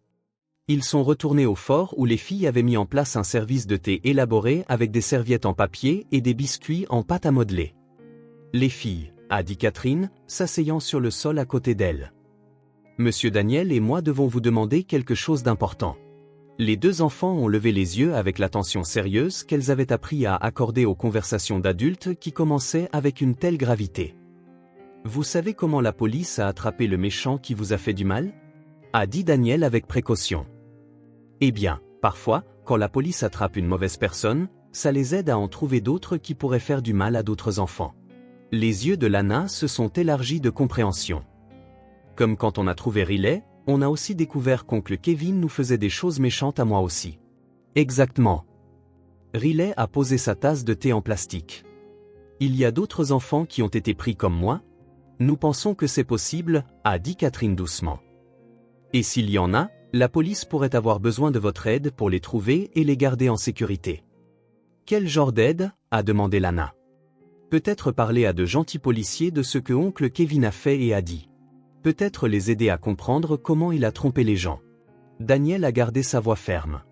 Ils sont retournés au fort où les filles avaient mis en place un service de thé élaboré avec des serviettes en papier et des biscuits en pâte à modeler. Les filles, a dit Catherine, s'asseyant sur le sol à côté d'elle. Monsieur Daniel et moi devons vous demander quelque chose d'important. Les deux enfants ont levé les yeux avec l'attention sérieuse qu'elles avaient appris à accorder aux conversations d'adultes qui commençaient avec une telle gravité. Vous savez comment la police a attrapé le méchant qui vous a fait du mal? A dit Daniel avec précaution. Eh bien, parfois, quand la police attrape une mauvaise personne, ça les aide à en trouver d'autres qui pourraient faire du mal à d'autres enfants. Les yeux de Lana se sont élargis de compréhension. Comme quand on a trouvé Riley, on a aussi découvert qu'oncle Kevin nous faisait des choses méchantes à moi aussi. Exactement. Riley a posé sa tasse de thé en plastique. Il y a d'autres enfants qui ont été pris comme moi? Nous pensons que c'est possible, a dit Catherine doucement. Et s'il y en a, la police pourrait avoir besoin de votre aide pour les trouver et les garder en sécurité. Quel genre d'aide? A demandé Lana. Peut-être parler à de gentils policiers de ce que oncle Kevin a fait et a dit. Peut-être les aider à comprendre comment il a trompé les gens. Daniel a gardé sa voix ferme.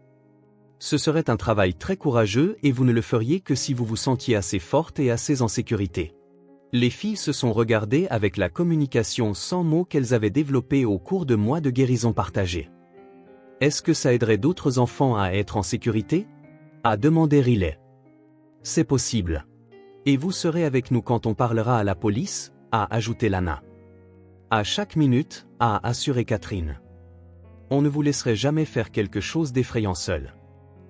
Ce serait un travail très courageux et vous ne le feriez que si vous vous sentiez assez forte et assez en sécurité. Les filles se sont regardées avec la communication sans mots qu'elles avaient développée au cours de mois de guérison partagée. Est-ce que ça aiderait d'autres enfants à être en sécurité? A demandé Riley. C'est possible. Et vous serez avec nous quand on parlera à la police? A ajouté Lana. À chaque minute, a assuré Catherine. On ne vous laisserait jamais faire quelque chose d'effrayant seul.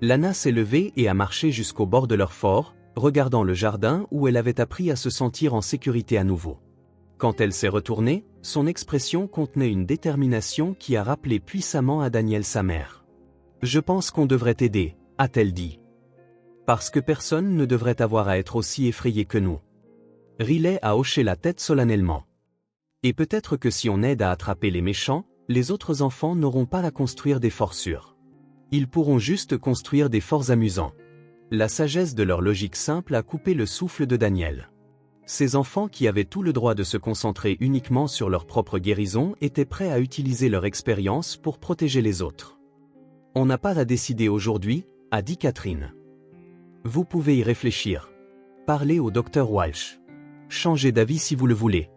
Lana s'est levée et a marché jusqu'au bord de leur fort, regardant le jardin où elle avait appris à se sentir en sécurité à nouveau. Quand elle s'est retournée, son expression contenait une détermination qui a rappelé puissamment à Daniel sa mère. « Je pense qu'on devrait t'aider », a-t-elle dit. Parce que personne ne devrait avoir à être aussi effrayé que nous. Riley a hoché la tête solennellement. Et peut-être que si on aide à attraper les méchants, les autres enfants n'auront pas à construire des forts sûrs. Ils pourront juste construire des forts amusants. La sagesse de leur logique simple a coupé le souffle de Daniel. Ces enfants qui avaient tout le droit de se concentrer uniquement sur leur propre guérison étaient prêts à utiliser leur expérience pour protéger les autres. On n'a pas à décider aujourd'hui, a dit Catherine. Vous pouvez y réfléchir. Parlez au docteur Walsh. Changez d'avis si vous le voulez.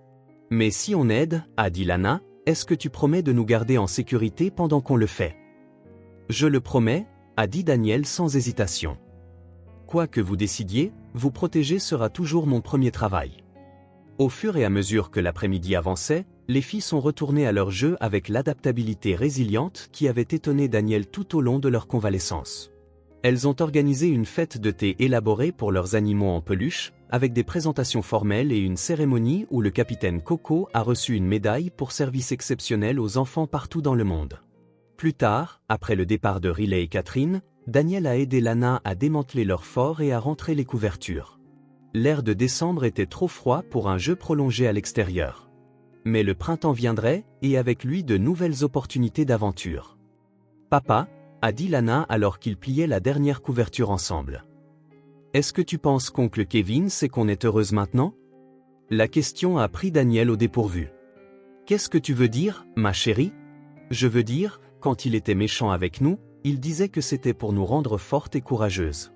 Mais si on aide, a dit Lana, est-ce que tu promets de nous garder en sécurité pendant qu'on le fait? Je le promets, a dit Daniel sans hésitation. Quoi que vous décidiez, vous protéger sera toujours mon premier travail. Au fur et à mesure que l'après-midi avançait, les filles sont retournées à leur jeu avec l'adaptabilité résiliente qui avait étonné Daniel tout au long de leur convalescence. Elles ont organisé une fête de thé élaborée pour leurs animaux en peluche, avec des présentations formelles et une cérémonie où le capitaine Coco a reçu une médaille pour service exceptionnel aux enfants partout dans le monde. Plus tard, après le départ de Riley et Catherine, Daniel a aidé Lana à démanteler leur fort et à rentrer les couvertures. L'air de décembre était trop froid pour un jeu prolongé à l'extérieur. Mais le printemps viendrait, et avec lui de nouvelles opportunités d'aventure. « Papa » a dit Lana alors qu'ils pliaient la dernière couverture ensemble. « Est-ce que tu penses qu'oncle Kevin sait qu'on est heureuse maintenant ?» La question a pris Daniel au dépourvu. « Qu'est-ce que tu veux dire, ma chérie ?»« Je veux dire, quand il était méchant avec nous, il disait que c'était pour nous rendre fortes et courageuses.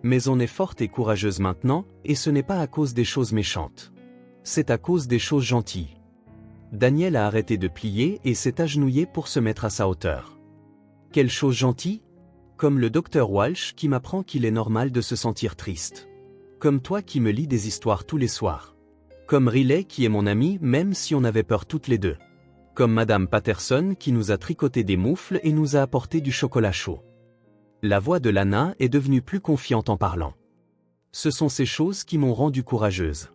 Mais on est forte et courageuse maintenant, et ce n'est pas à cause des choses méchantes. C'est à cause des choses gentilles. » Daniel a arrêté de plier et s'est agenouillé pour se mettre à sa hauteur. « Quelle chose gentille? Comme le docteur Walsh qui m'apprend qu'il est normal de se sentir triste. Comme toi qui me lis des histoires tous les soirs. Comme Riley qui est mon ami même si on avait peur toutes les deux. Comme Madame Patterson qui nous a tricoté des moufles et nous a apporté du chocolat chaud. » La voix de Lana est devenue plus confiante en parlant. « Ce sont ces choses qui m'ont rendue courageuse.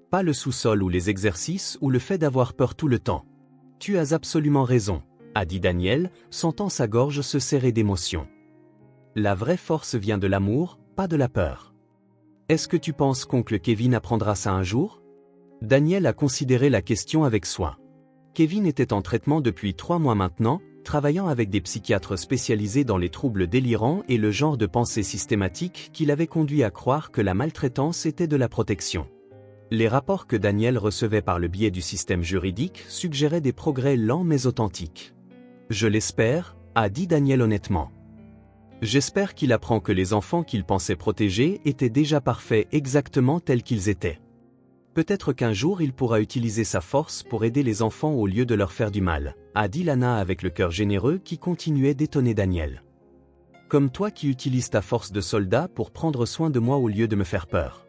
Pas le sous-sol ou les exercices ou le fait d'avoir peur tout le temps. Tu as absolument raison, a dit Daniel, sentant sa gorge se serrer d'émotion. La vraie force vient de l'amour, pas de la peur. Est-ce que tu penses qu'oncle Kevin apprendra ça un jour? Daniel a considéré la question avec soin. Kevin était en traitement depuis 3 mois maintenant, travaillant avec des psychiatres spécialisés dans les troubles délirants et le genre de pensée systématique qui l'avait conduit à croire que la maltraitance était de la protection. Les rapports que Daniel recevait par le biais du système juridique suggéraient des progrès lents mais authentiques. « Je l'espère », a dit Daniel honnêtement. « J'espère qu'il apprend que les enfants qu'il pensait protéger étaient déjà parfaits exactement tels qu'ils étaient. Peut-être qu'un jour il pourra utiliser sa force pour aider les enfants au lieu de leur faire du mal, a dit Lana avec le cœur généreux qui continuait d'étonner Daniel. Comme toi qui utilises ta force de soldat pour prendre soin de moi au lieu de me faire peur.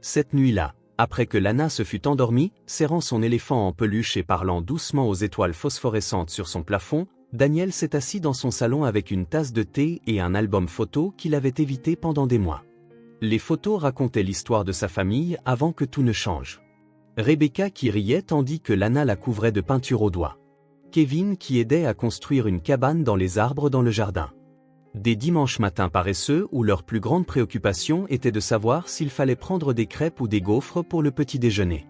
Cette nuit-là, Après que Lana se fut endormie, serrant son éléphant en peluche et parlant doucement aux étoiles phosphorescentes sur son plafond, Daniel s'est assis dans son salon avec une tasse de thé et un album photo qu'il avait évité pendant des mois. Les photos racontaient l'histoire de sa famille avant que tout ne change. Rebecca qui riait tandis que Lana la couvrait de peinture au doigt. Kevin qui aidait à construire une cabane dans les arbres dans le jardin. Des dimanches matins paresseux où leur plus grande préoccupation était de savoir s'il fallait prendre des crêpes ou des gaufres pour le petit déjeuner.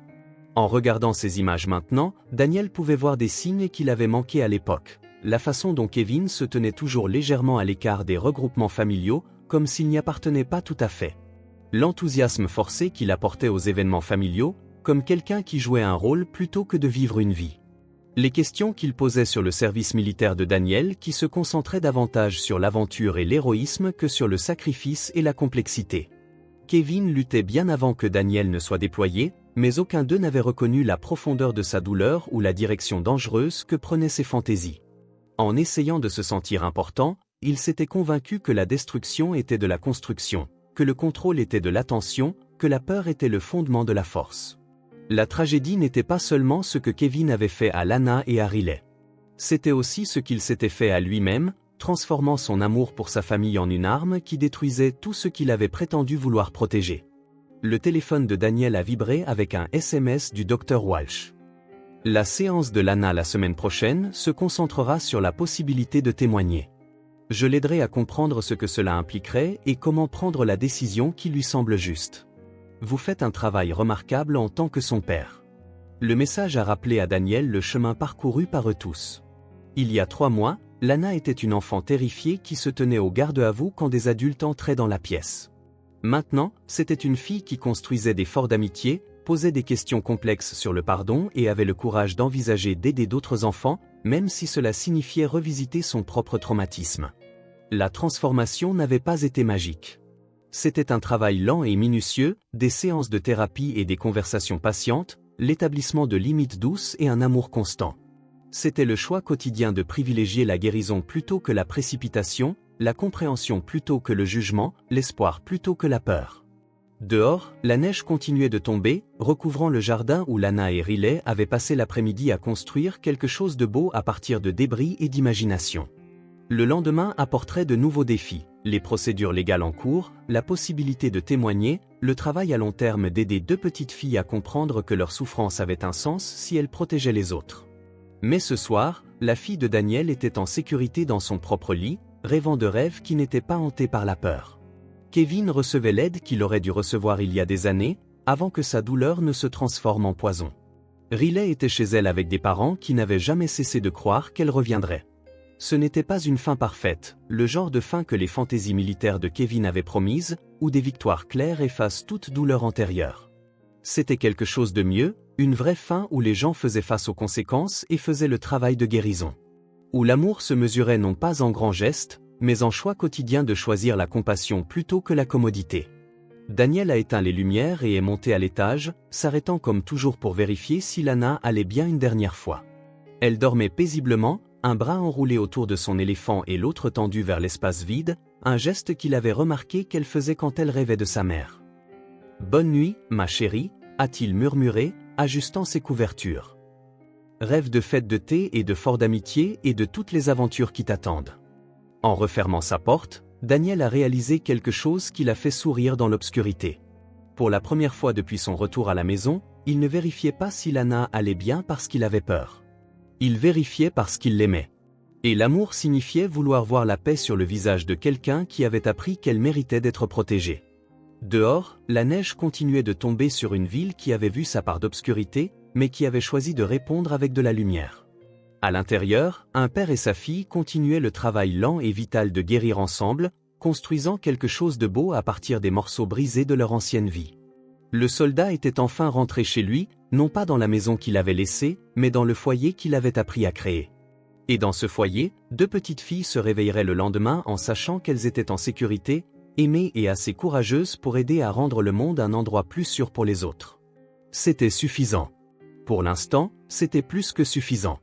En regardant ces images maintenant, Daniel pouvait voir des signes qu'il avait manqués à l'époque. La façon dont Kevin se tenait toujours légèrement à l'écart des regroupements familiaux, comme s'il n'y appartenait pas tout à fait. L'enthousiasme forcé qu'il apportait aux événements familiaux, comme quelqu'un qui jouait un rôle plutôt que de vivre une vie. Les questions qu'il posait sur le service militaire de Daniel qui se concentrait davantage sur l'aventure et l'héroïsme que sur le sacrifice et la complexité. Kevin luttait bien avant que Daniel ne soit déployé, mais aucun d'eux n'avait reconnu la profondeur de sa douleur ou la direction dangereuse que prenaient ses fantaisies. En essayant de se sentir important, il s'était convaincu que la destruction était de la construction, que le contrôle était de l'attention, que la peur était le fondement de la force. La tragédie n'était pas seulement ce que Kevin avait fait à Lana et à Riley. C'était aussi ce qu'il s'était fait à lui-même, transformant son amour pour sa famille en une arme qui détruisait tout ce qu'il avait prétendu vouloir protéger. Le téléphone de Daniel a vibré avec un SMS du Dr Walsh. La séance de Lana la semaine prochaine se concentrera sur la possibilité de témoigner. Je l'aiderai à comprendre ce que cela impliquerait et comment prendre la décision qui lui semble juste. Vous faites un travail remarquable en tant que son père. Le message a rappelé à Daniel le chemin parcouru par eux tous. Il y a 3 mois, Lana était une enfant terrifiée qui se tenait au garde-à-vous quand des adultes entraient dans la pièce. Maintenant, c'était une fille qui construisait des forts d'amitié, posait des questions complexes sur le pardon et avait le courage d'envisager d'aider d'autres enfants, même si cela signifiait revisiter son propre traumatisme. La transformation n'avait pas été magique. C'était un travail lent et minutieux, des séances de thérapie et des conversations patientes, l'établissement de limites douces et un amour constant. C'était le choix quotidien de privilégier la guérison plutôt que la précipitation, la compréhension plutôt que le jugement, l'espoir plutôt que la peur. Dehors, la neige continuait de tomber, recouvrant le jardin où Lana et Riley avaient passé l'après-midi à construire quelque chose de beau à partir de débris et d'imagination. Le lendemain apporterait de nouveaux défis, les procédures légales en cours, la possibilité de témoigner, le travail à long terme d'aider 2 petites filles à comprendre que leur souffrance avait un sens si elles protégeaient les autres. Mais ce soir, la fille de Daniel était en sécurité dans son propre lit, rêvant de rêves qui n'étaient pas hantés par la peur. Kevin recevait l'aide qu'il aurait dû recevoir il y a des années, avant que sa douleur ne se transforme en poison. Riley était chez elle avec des parents qui n'avaient jamais cessé de croire qu'elle reviendrait. Ce n'était pas une fin parfaite, le genre de fin que les fantaisies militaires de Kevin avaient promise, où des victoires claires effacent toute douleur antérieure. C'était quelque chose de mieux, une vraie fin où les gens faisaient face aux conséquences et faisaient le travail de guérison. Où l'amour se mesurait non pas en grands gestes, mais en choix quotidien de choisir la compassion plutôt que la commodité. Daniel a éteint les lumières et est monté à l'étage, s'arrêtant comme toujours pour vérifier si Lana allait bien une dernière fois. Elle dormait paisiblement, un bras enroulé autour de son éléphant et l'autre tendu vers l'espace vide, un geste qu'il avait remarqué qu'elle faisait quand elle rêvait de sa mère. « Bonne nuit, ma chérie », a-t-il murmuré, ajustant ses couvertures. Rêve de fête de thé et de fort d'amitié et de toutes les aventures qui t'attendent. En refermant sa porte, Daniel a réalisé quelque chose qui l'a fait sourire dans l'obscurité. Pour la première fois depuis son retour à la maison, il ne vérifiait pas si Lana allait bien parce qu'il avait peur. Il vérifiait parce qu'il l'aimait. Et l'amour signifiait vouloir voir la paix sur le visage de quelqu'un qui avait appris qu'elle méritait d'être protégée. Dehors, la neige continuait de tomber sur une ville qui avait vu sa part d'obscurité, mais qui avait choisi de répondre avec de la lumière. À l'intérieur, un père et sa fille continuaient le travail lent et vital de guérir ensemble, construisant quelque chose de beau à partir des morceaux brisés de leur ancienne vie. Le soldat était enfin rentré chez lui, non pas dans la maison qu'il avait laissée, mais dans le foyer qu'il avait appris à créer. Et dans ce foyer, 2 petites filles se réveilleraient le lendemain en sachant qu'elles étaient en sécurité, aimées et assez courageuses pour aider à rendre le monde un endroit plus sûr pour les autres. C'était suffisant. Pour l'instant, c'était plus que suffisant.